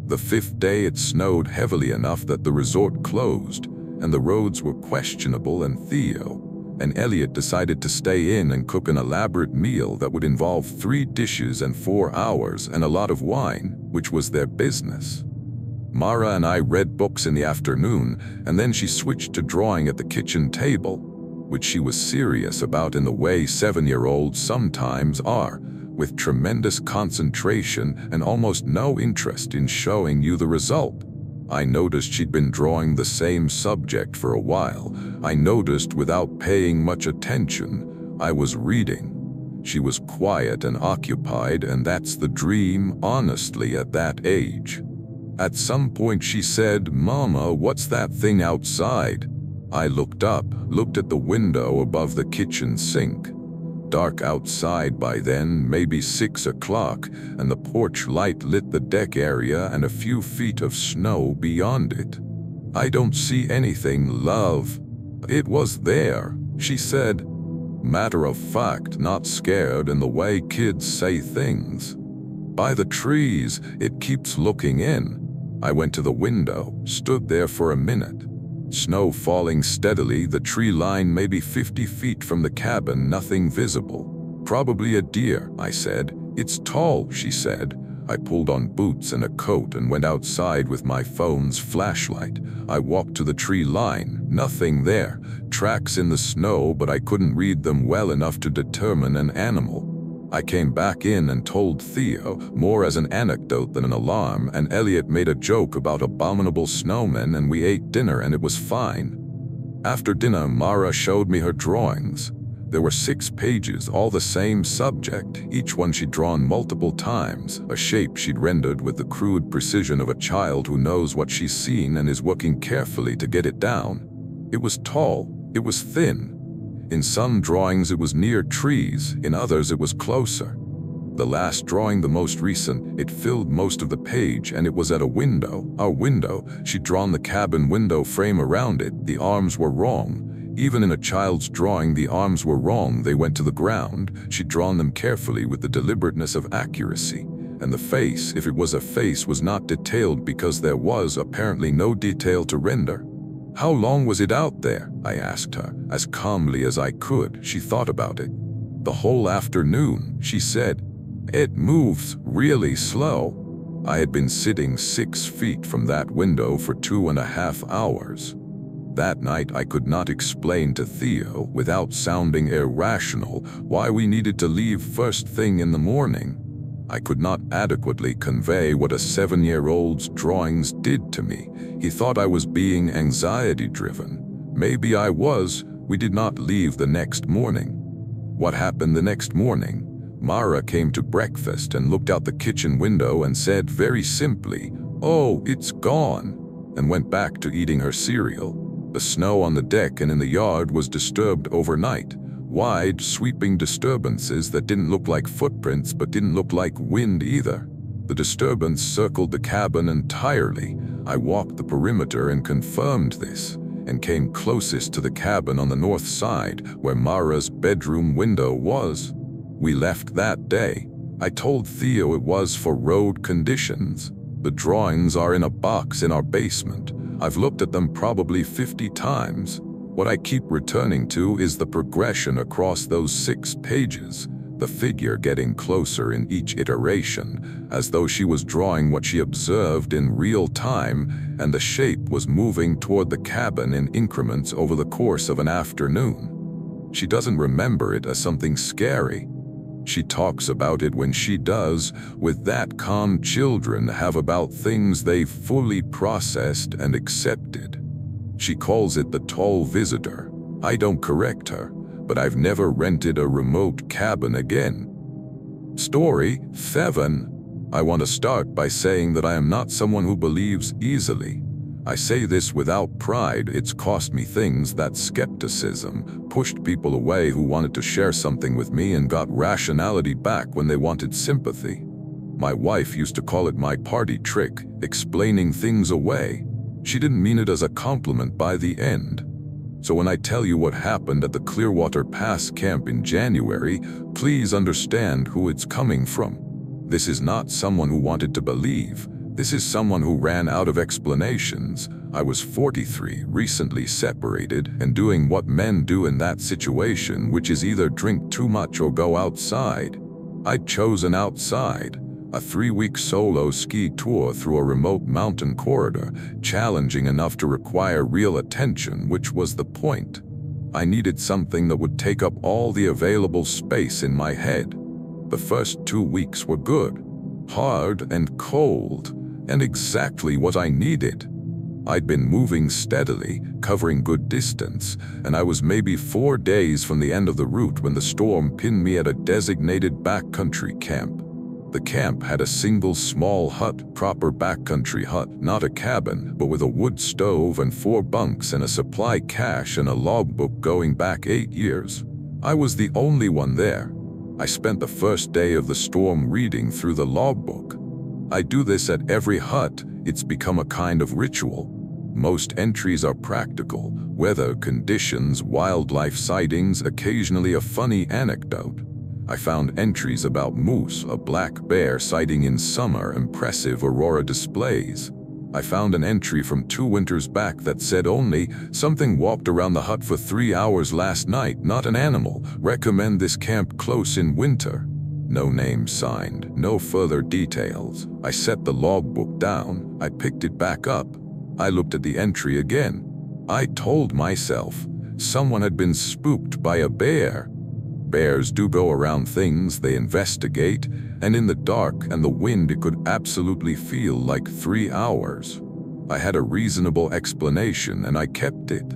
Speaker 1: The 5th day it snowed heavily enough that the resort closed, and the roads were questionable, and Theo and Elliot decided to stay in and cook an elaborate meal that would involve 3 dishes and 4 hours and a lot of wine, which was their business. Mara and I read books in the afternoon, and then she switched to drawing at the kitchen table, which she was serious about in the way 7-year-olds sometimes are, with tremendous concentration and almost no interest in showing you the result. I noticed she'd been drawing the same subject for a while. I noticed without paying much attention. I was reading. She was quiet and occupied, and that's the dream, honestly, at that age. At some point she said, "Mama, what's that thing outside?" I looked up, looked at the window above the kitchen sink. Dark outside by then, maybe 6 o'clock, and the porch light lit the deck area and a few feet of snow beyond it. "I don't see anything, love." "It was there," she said. Matter of fact, not scared in the way kids say things. "By the trees, it keeps looking in." I went to the window, stood there for a minute. Snow falling steadily, the tree line maybe 50 feet from the cabin, nothing visible. "Probably a deer," I said. "It's tall," she said. I pulled on boots and a coat and went outside with my phone's flashlight. I walked to the tree line, nothing there. Tracks in the snow, but I couldn't read them well enough to determine an animal. I came back in and told Theo, more as an anecdote than an alarm, and Elliot made a joke about abominable snowmen, and we ate dinner and it was fine. After dinner, Mara showed me her drawings. There were 6 pages, all the same subject, each one she'd drawn multiple times, a shape she'd rendered with the crude precision of a child who knows what she's seen and is working carefully to get it down. It was tall, it was thin. In some drawings it was near trees, in others it was closer. The last drawing, the most recent, it filled most of the page, and it was at a window, our window. She'd drawn the cabin window frame around it. The arms were wrong. Even in a child's drawing, the arms were wrong. They went to the ground. She'd drawn them carefully with the deliberateness of accuracy. And the face, if it was a face, was not detailed because there was apparently no detail to render. "How long was it out there?" I asked her, as calmly as I could. She thought about it. "The whole afternoon," she said. "It moves really slow." I had been sitting 6 feet from that window for 2.5 hours. That night I could not explain to Theo, without sounding irrational, why we needed to leave first thing in the morning. I could not adequately convey what a 7-year-old's drawings did to me. He thought I was being anxiety-driven. Maybe I was. We did not leave the next morning. What happened the next morning? Mara came to breakfast and looked out the kitchen window and said very simply, "Oh, it's gone," and went back to eating her cereal. The snow on the deck and in the yard was disturbed overnight. Wide, sweeping disturbances that didn't look like footprints but didn't look like wind either. The disturbance circled the cabin entirely. I walked the perimeter and confirmed this, and came closest to the cabin on the north side, where Mara's bedroom window was. We left that day. I told Theo it was for road conditions. The drawings are in a box in our basement. I've looked at them probably 50 times. What I keep returning to is the progression across those 6 pages, the figure getting closer in each iteration, as though she was drawing what she observed in real time, and the shape was moving toward the cabin in increments over the course of an afternoon. She doesn't remember it as something scary. She talks about it when she does, with that calm children have about things they've fully processed and accepted. She calls it the tall visitor. I don't correct her. but I've never rented a remote cabin again. Story 7. I want to start by saying that I am not someone who believes easily. I say this without pride. It's cost me things. That skepticism pushed people away who wanted to share something with me and got rationality back when they wanted sympathy. My wife used to call it my party trick, explaining things away. She didn't mean it as a compliment by the end. So when I tell you what happened at the Clearwater Pass camp in January, please understand who it's coming from. This is not someone who wanted to believe. This is someone who ran out of explanations. I was 43, recently separated, and doing what men do in that situation, which is either drink too much or go outside. I'd chosen outside. A 3-week solo ski tour through a remote mountain corridor, challenging enough to require real attention, which was the point. I needed something that would take up all the available space in my head. The first 2 weeks were good, hard and cold, and exactly what I needed. I'd been moving steadily, covering good distance, and I was maybe 4 days from the end of the route when the storm pinned me at a designated backcountry camp. The camp had a single small hut, proper backcountry hut, not a cabin, but with a wood stove and 4 bunks and a supply cache and a logbook going back 8 years. I was the only one there. I spent the first day of the storm reading through the logbook. I do this at every hut. It's become a kind of ritual. Most entries are practical: weather conditions, wildlife sightings, occasionally a funny anecdote. I found entries about moose, a black bear sighting in summer, impressive aurora displays. I found an entry from 2 winters back that said only, "Something walked around the hut for 3 hours last night, not an animal. Recommend this camp close in winter." No name signed, no further details. I set the logbook down. I picked it back up. I looked at the entry again. I told myself, someone had been spooked by a bear. Bears do go around things, they investigate, and in the dark and the wind it could absolutely feel like 3 hours. I had a reasonable explanation and I kept it.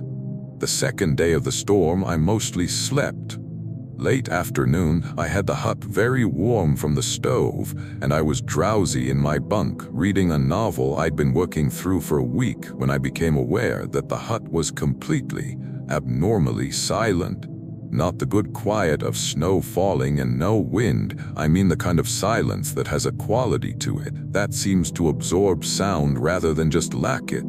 Speaker 1: The second day of the storm I mostly slept. Late afternoon, I had the hut very warm from the stove, and I was drowsy in my bunk, reading a novel I'd been working through for a week when I became aware that the hut was completely, abnormally silent. Not the good quiet of snow falling and no wind. I mean the kind of silence that has a quality to it, that seems to absorb sound rather than just lack it.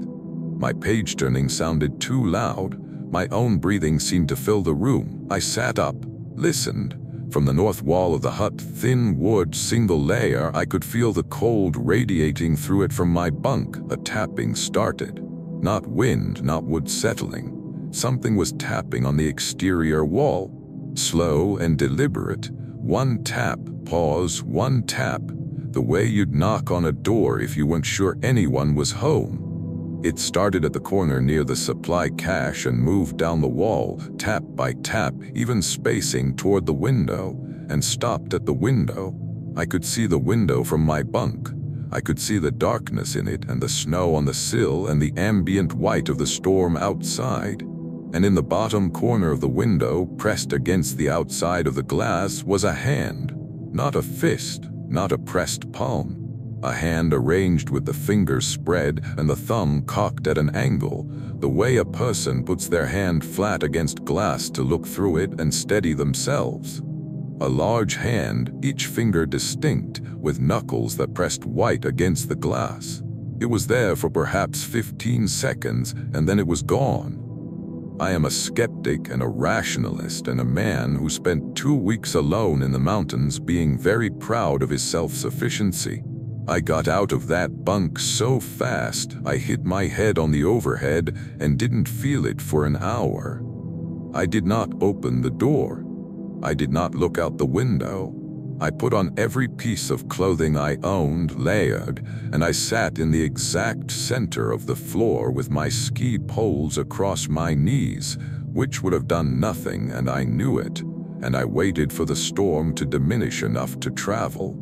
Speaker 1: My page turning sounded too loud. My own breathing seemed to fill the room. I sat up, listened. From the north wall of the hut, thin wood, single layer, I could feel the cold radiating through it from my bunk. A tapping started. Not wind, not wood settling. Something was tapping on the exterior wall. Slow and deliberate. 1 tap, pause, 1 tap. The way you'd knock on a door if you weren't sure anyone was home. It started at the corner near the supply cache and moved down the wall, tap by tap, even spacing toward the window, and stopped at the window. I could see the window from my bunk. I could see the darkness in it and the snow on the sill and the ambient white of the storm outside. And in the bottom corner of the window, pressed against the outside of the glass, was a hand. Not a fist, not a pressed palm. A hand arranged with the fingers spread and the thumb cocked at an angle, the way a person puts their hand flat against glass to look through it and steady themselves. A large hand, each finger distinct, with knuckles that pressed white against the glass. It was there for perhaps 15 seconds, and then it was gone. I am a skeptic and a rationalist and a man who spent 2 weeks alone in the mountains being very proud of his self-sufficiency. I got out of that bunk so fast, I hit my head on the overhead and didn't feel it for an hour. I did not open the door. I did not look out the window. I put on every piece of clothing I owned, layered, and I sat in the exact center of the floor with my ski poles across my knees, which would have done nothing, and I knew it, and I waited for the storm to diminish enough to travel.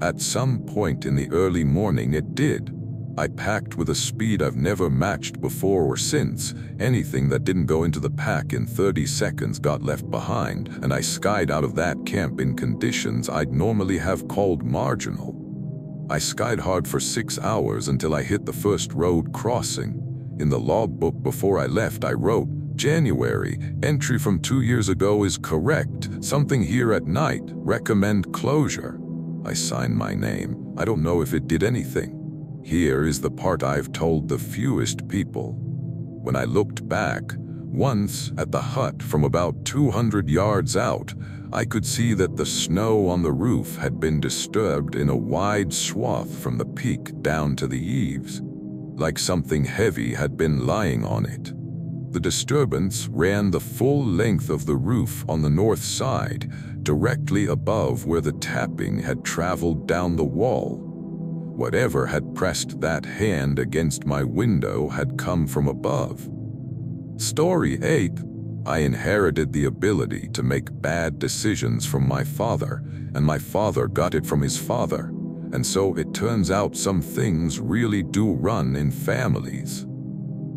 Speaker 1: At some point in the early morning it did. I packed with a speed I've never matched before or since. Anything that didn't go into the pack in 30 seconds got left behind, and I skied out of that camp in conditions I'd normally have called marginal. I skied hard for 6 hours until I hit the first road crossing. In the logbook before I left, I wrote, "January, entry from 2 years ago is correct. Something here at night. Recommend closure." I signed my name. I don't know if it did anything. Here is the part I've told the fewest people. When I looked back, once at the hut from about 200 yards out, I could see that the snow on the roof had been disturbed in a wide swath from the peak down to the eaves, like something heavy had been lying on it. The disturbance ran the full length of the roof on the north side, directly above where the tapping had traveled down the wall. Whatever had pressed that hand against my window had come from above. Story 8. I inherited the ability to make bad decisions from my father, and my father got it from his father. And so it turns out some things really do run in families.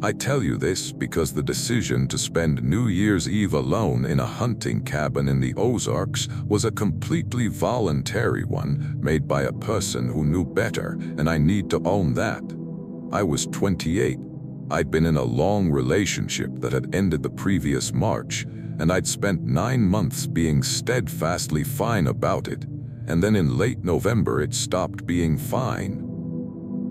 Speaker 1: I tell you this because the decision to spend New Year's Eve alone in a hunting cabin in the Ozarks was a completely voluntary one, made by a person who knew better, and I need to own that. I was 28. I'd been in a long relationship that had ended the previous March, and I'd spent 9 months being steadfastly fine about it, and then in late November it stopped being fine.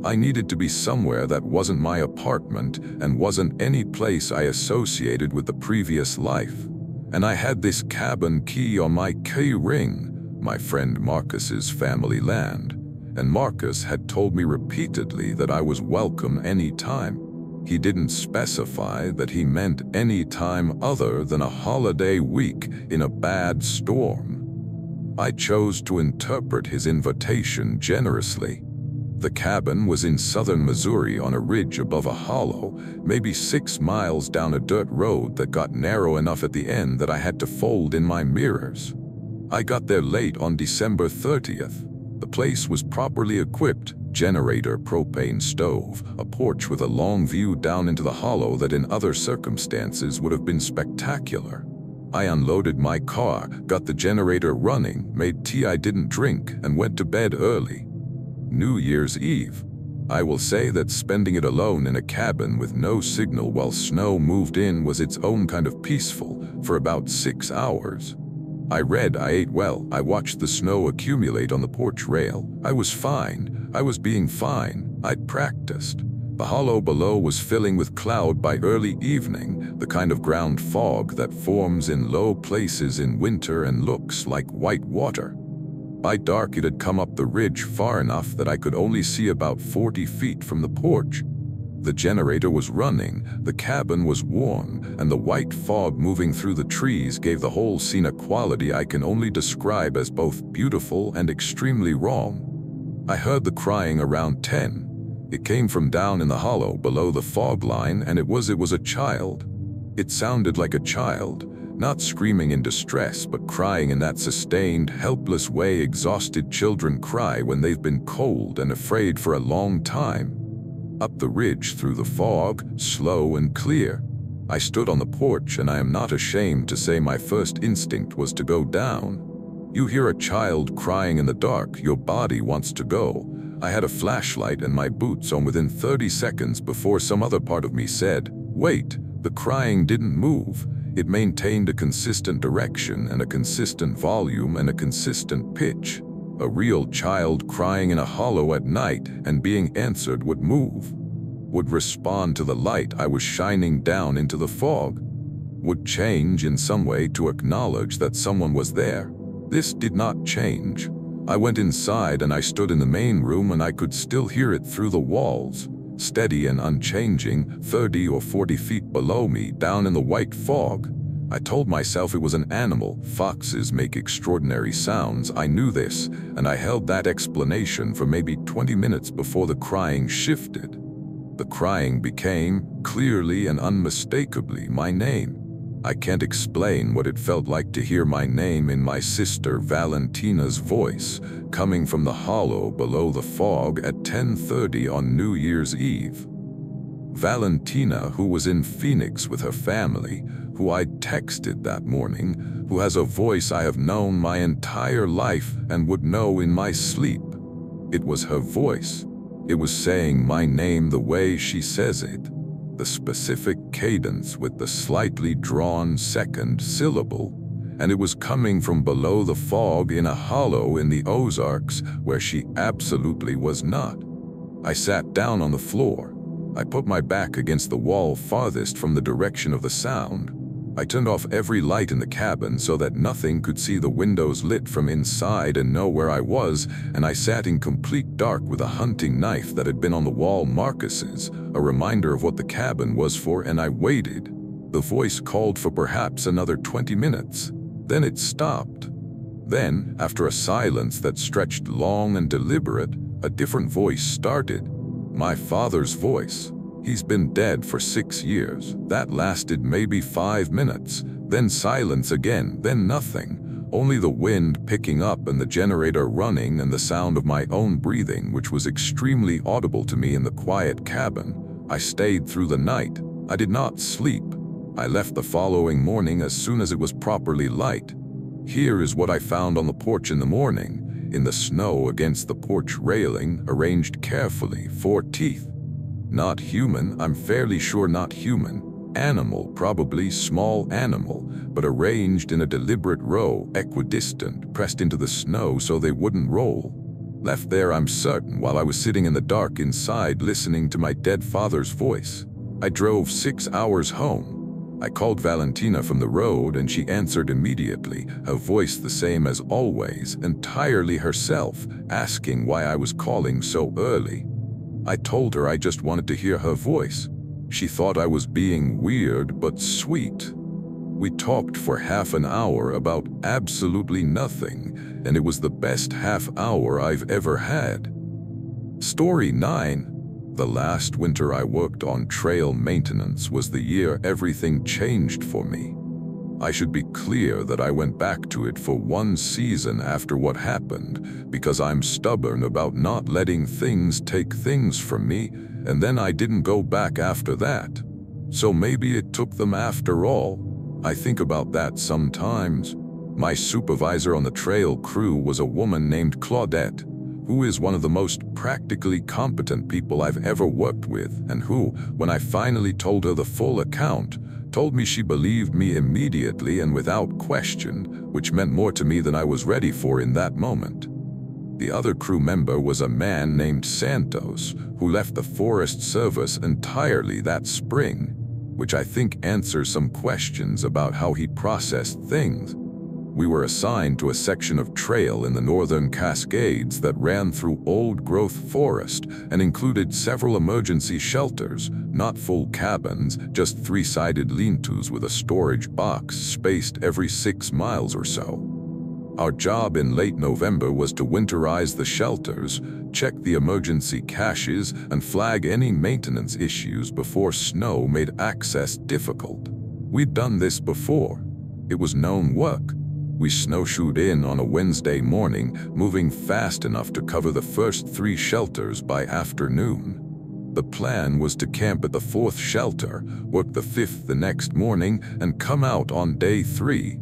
Speaker 1: I needed to be somewhere that wasn't my apartment and wasn't any place I associated with the previous life. And I had this cabin key on my key ring, my friend Marcus's family land, and Marcus had told me repeatedly that I was welcome any time. He didn't specify that he meant any time other than a holiday week in a bad storm. I chose to interpret his invitation generously. The cabin was in southern Missouri on a ridge above a hollow, maybe 6 miles down a dirt road that got narrow enough at the end that I had to fold in my mirrors. I got there late on December 30th. The place was properly equipped: generator, propane stove, a porch with a long view down into the hollow that in other circumstances would have been spectacular. I unloaded my car, got the generator running, made tea I didn't drink, and went to bed early. New Year's Eve. I will say that spending it alone in a cabin with no signal while snow moved in was its own kind of peaceful for about 6 hours. I read, I ate well, I watched the snow accumulate on the porch rail. I was fine. I was being fine. I'd practiced. The hollow below was filling with cloud by early evening, the kind of ground fog that forms in low places in winter and looks like white water. By dark it had come up the ridge far enough that I could only see about 40 feet from the porch. The generator was running, the cabin was warm, and the white fog moving through the trees gave the whole scene a quality I can only describe as both beautiful and extremely wrong. I heard the crying around 10. It came from down in the hollow below the fog line, and it was a child. It sounded like a child. Not screaming in distress, but crying in that sustained, helpless way exhausted children cry when they've been cold and afraid for a long time. Up the ridge through the fog, slow and clear. I stood on the porch, and I am not ashamed to say my first instinct was to go down. You hear a child crying in the dark, your body wants to go. I had a flashlight and my boots on within 30 seconds before some other part of me said, "Wait." The crying didn't move. It maintained a consistent direction and a consistent volume and a consistent pitch. A real child crying in a hollow at night and being answered would move, would respond to the light I was shining down into the fog, would change in some way to acknowledge that someone was there. This did not change. I went inside and I stood in the main room, and I could still hear it through the walls. Steady and unchanging, 30 or 40 feet below me, down in the white fog. I told myself it was an animal. Foxes make extraordinary sounds, I knew this, and I held that explanation for maybe 20 minutes before the crying shifted. The crying became, clearly and unmistakably, my name. I can't explain what it felt like to hear my name in my sister Valentina's voice, coming from the hollow below the fog at 10:30 on New Year's Eve. Valentina, who was in Phoenix with her family, who I texted that morning, who has a voice I have known my entire life and would know in my sleep. It was her voice. It was saying my name the way she says it, the specific cadence with the slightly drawn second syllable, and it was coming from below the fog in a hollow in the Ozarks where she absolutely was not. I sat down on the floor. I put my back against the wall farthest from the direction of the sound. I turned off every light in the cabin so that nothing could see the windows lit from inside and know where I was, and I sat in complete dark with a hunting knife that had been on the wall Marcus's, a reminder of what the cabin was for, and I waited. The voice called for perhaps another 20 minutes. Then it stopped. Then, after a silence that stretched long and deliberate, a different voice started. My father's voice. He's been dead for 6 years. That lasted maybe 5 minutes. Then silence again, then nothing. Only the wind picking up and the generator running and the sound of my own breathing, which was extremely audible to me in the quiet cabin. I stayed through the night. I did not sleep. I left the following morning as soon as it was properly light. Here is what I found on the porch in the morning. In the snow against the porch railing, arranged carefully, 4 teeth. Not human, I'm fairly sure not human. Animal, probably small animal, but arranged in a deliberate row, equidistant, pressed into the snow so they wouldn't roll. Left there, I'm certain, while I was sitting in the dark inside listening to my dead father's voice. I drove 6 hours home. I called Valentina from the road and she answered immediately, her voice the same as always, entirely herself, asking why I was calling so early. I told her I just wanted to hear her voice. She thought I was being weird but sweet. We talked for half an hour about absolutely nothing, and it was the best half hour I've ever had. Story 9. The last winter I worked on trail maintenance was the year everything changed for me. I should be clear that I went back to it for 1 season after what happened, because I'm stubborn about not letting things take things from me, and then I didn't go back after that. So maybe it took them after all. I think about that sometimes. My supervisor on the trail crew was a woman named Claudette, who is one of the most practically competent people I've ever worked with, and who, when I finally told her the full account, told me she believed me immediately and without question, which meant more to me than I was ready for in that moment. The other crew member was a man named Santos, who left the Forest Service entirely that spring, which I think answers some questions about how he processed things. We were assigned to a section of trail in the northern Cascades that ran through old-growth forest and included several emergency shelters, not full cabins, just 3-sided lean-tos with a storage box spaced every 6 miles or so. Our job in late November was to winterize the shelters, check the emergency caches, and flag any maintenance issues before snow made access difficult. We'd done this before. It was known work. We snowshoed in on a Wednesday morning, moving fast enough to cover the first 3 shelters by afternoon. The plan was to camp at the 4th shelter, work the 5th the next morning, and come out on day 3.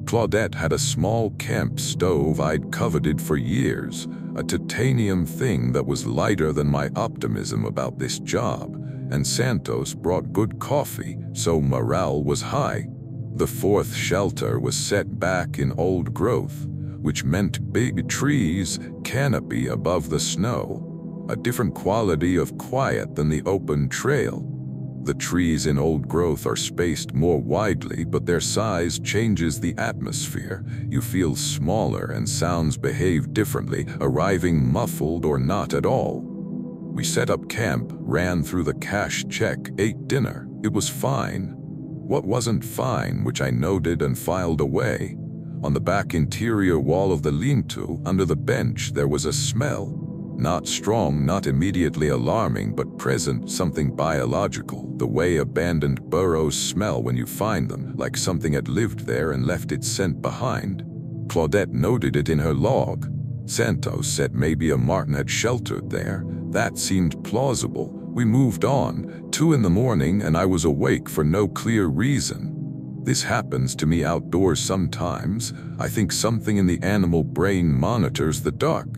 Speaker 1: Claudette had a small camp stove I'd coveted for years, a titanium thing that was lighter than my optimism about this job, and Santos brought good coffee, so morale was high. The 4th shelter was set back in old growth, which meant big trees, canopy above the snow, a different quality of quiet than the open trail. The trees in old growth are spaced more widely, but their size changes the atmosphere. You feel smaller and sounds behave differently, arriving muffled or not at all. We set up camp, ran through the cache check, ate dinner. It was fine. What wasn't fine, which I noted and filed away. On the back interior wall of the lean-to, under the bench, there was a smell. Not strong, not immediately alarming, but present, something biological, the way abandoned burrows smell when you find them, like something had lived there and left its scent behind. Claudette noted it in her log. Santos said maybe a marten had sheltered there. That seemed plausible. We moved on. 2 in the morning, and I was awake for no clear reason. This happens to me outdoors sometimes. I think something in the animal brain monitors the dark.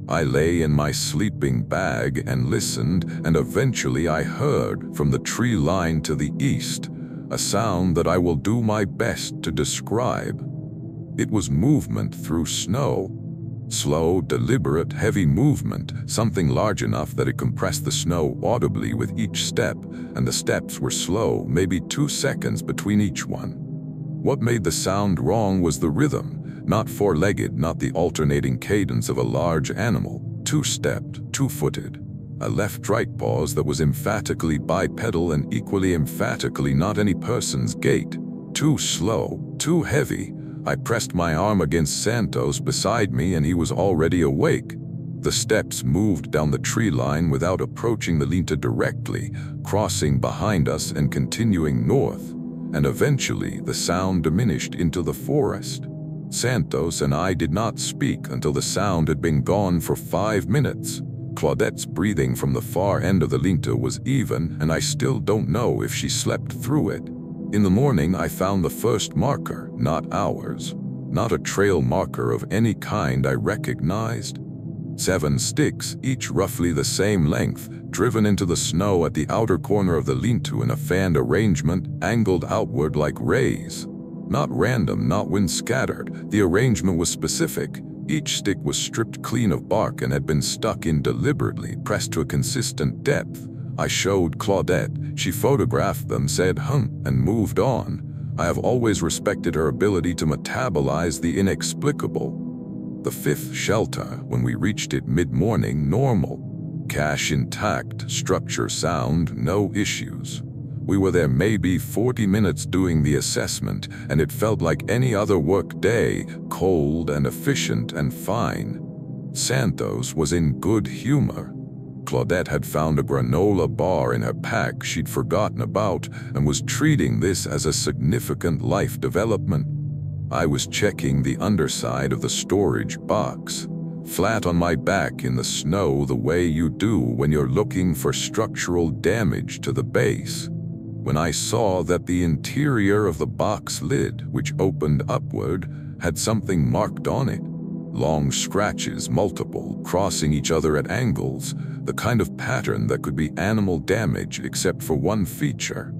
Speaker 1: I lay in my sleeping bag and listened, and eventually I heard, from the tree line to the east, a sound that I will do my best to describe. It was movement through snow. Slow, deliberate, heavy movement, something large enough that it compressed the snow audibly with each step, and the steps were slow, maybe 2 seconds between each one. What made the sound wrong was the rhythm, not four-legged, not the alternating cadence of a large animal, two-stepped, two-footed. A left-right pause that was emphatically bipedal and equally emphatically not any person's gait. Too slow, too heavy. I pressed my arm against Santos beside me, and he was already awake. The steps moved down the tree line without approaching the linta directly, crossing behind us and continuing north, and eventually the sound diminished into the forest. Santos and I did not speak until the sound had been gone for 5 minutes. Claudette's breathing from the far end of the linta was even, and I still don't know if she slept through it. In the morning, I found the first marker, not ours. Not a trail marker of any kind I recognized. 7 sticks, each roughly the same length, driven into the snow at the outer corner of the lean-to in a fanned arrangement, angled outward like rays. Not random, not wind scattered. The arrangement was specific. Each stick was stripped clean of bark and had been stuck in deliberately, pressed to a consistent depth. I showed Claudette. She photographed them, said and moved on. I have always respected her ability to metabolize the inexplicable. The 5th shelter, when we reached it mid-morning, normal. Cache intact, structure sound, no issues. We were there maybe 40 minutes doing the assessment, and it felt like any other work day, cold and efficient and fine. Santos was in good humor. Claudette had found a granola bar in her pack she'd forgotten about and was treating this as a significant life development. I was checking the underside of the storage box, flat on my back in the snow the way you do when you're looking for structural damage to the base, when I saw that the interior of the box lid, which opened upward, had something marked on it. Long scratches, multiple, crossing each other at angles, the kind of pattern that could be animal damage except for one feature.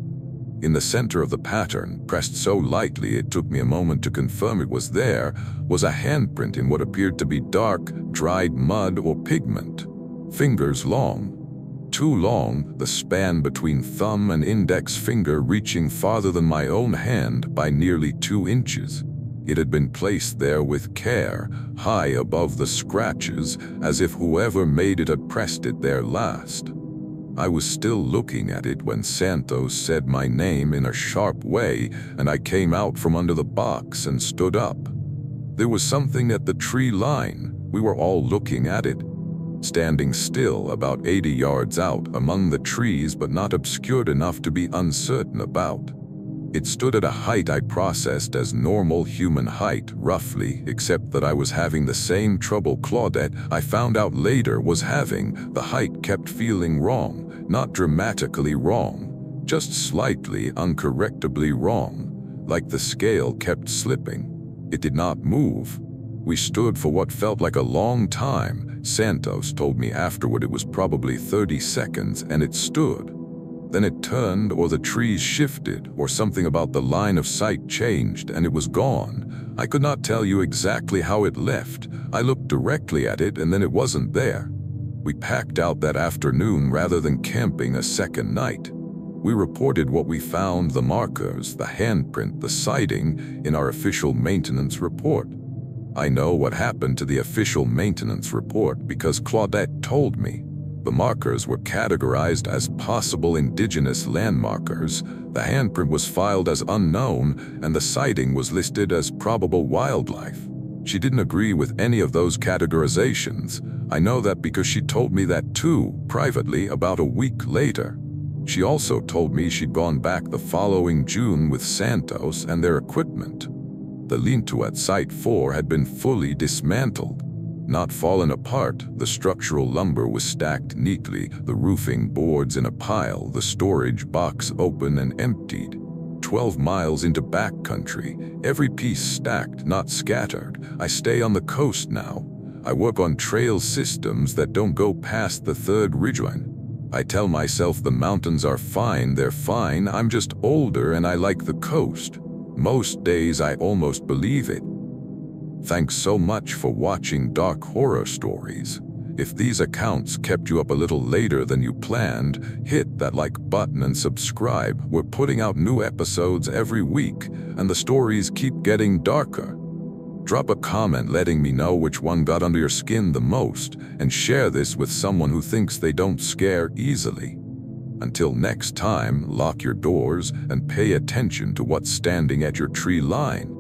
Speaker 1: In the center of the pattern, pressed so lightly it took me a moment to confirm it was there, was a handprint in what appeared to be dark, dried mud or pigment. Fingers long. Too long, the span between thumb and index finger reaching farther than my own hand by nearly 2 inches. It had been placed there with care, high above the scratches, as if whoever made it had pressed it there last. I was still looking at it when Santos said my name in a sharp way, and I came out from under the box and stood up. There was something at the tree line. We were all looking at it. Standing still about 80 yards out among the trees, but not obscured enough to be uncertain about. It stood at a height I processed as normal human height, roughly, except that I was having the same trouble Claudette, I found out later, was having. The height kept feeling wrong, not dramatically wrong, just slightly, uncorrectably wrong, like the scale kept slipping. It did not move. We stood for what felt like a long time. Santos told me afterward it was probably 30 seconds, and it stood. Then it turned, or the trees shifted, or something about the line of sight changed, and it was gone. I could not tell you exactly how it left. I looked directly at it, and then it wasn't there. We packed out that afternoon rather than camping a second night. We reported what we found, the markers, the handprint, the sighting, in our official maintenance report. I know what happened to the official maintenance report because Claudette told me. The markers were categorized as possible indigenous landmarkers, the handprint was filed as unknown, and the sighting was listed as probable wildlife. She didn't agree with any of those categorizations. I know that because she told me that too, privately, about a week later. She also told me she'd gone back the following June with Santos and their equipment. The lean-to at Site 4 had been fully dismantled. Not fallen apart, the structural lumber was stacked neatly, the roofing boards in a pile, the storage box open and emptied. 12 miles into backcountry, every piece stacked, not scattered. I stay on the coast now. I work on trail systems that don't go past the 3rd ridgeline. I tell myself the mountains are fine, they're fine, I'm just older and I like the coast. Most days I almost believe it. Thanks so much for watching Dark Horror Stories. If these accounts kept you up a little later than you planned, hit that like button and subscribe. We're putting out new episodes every week, and the stories keep getting darker. Drop a comment letting me know which one got under your skin the most, and share this with someone who thinks they don't scare easily. Until next time, lock your doors and pay attention to what's standing at your tree line.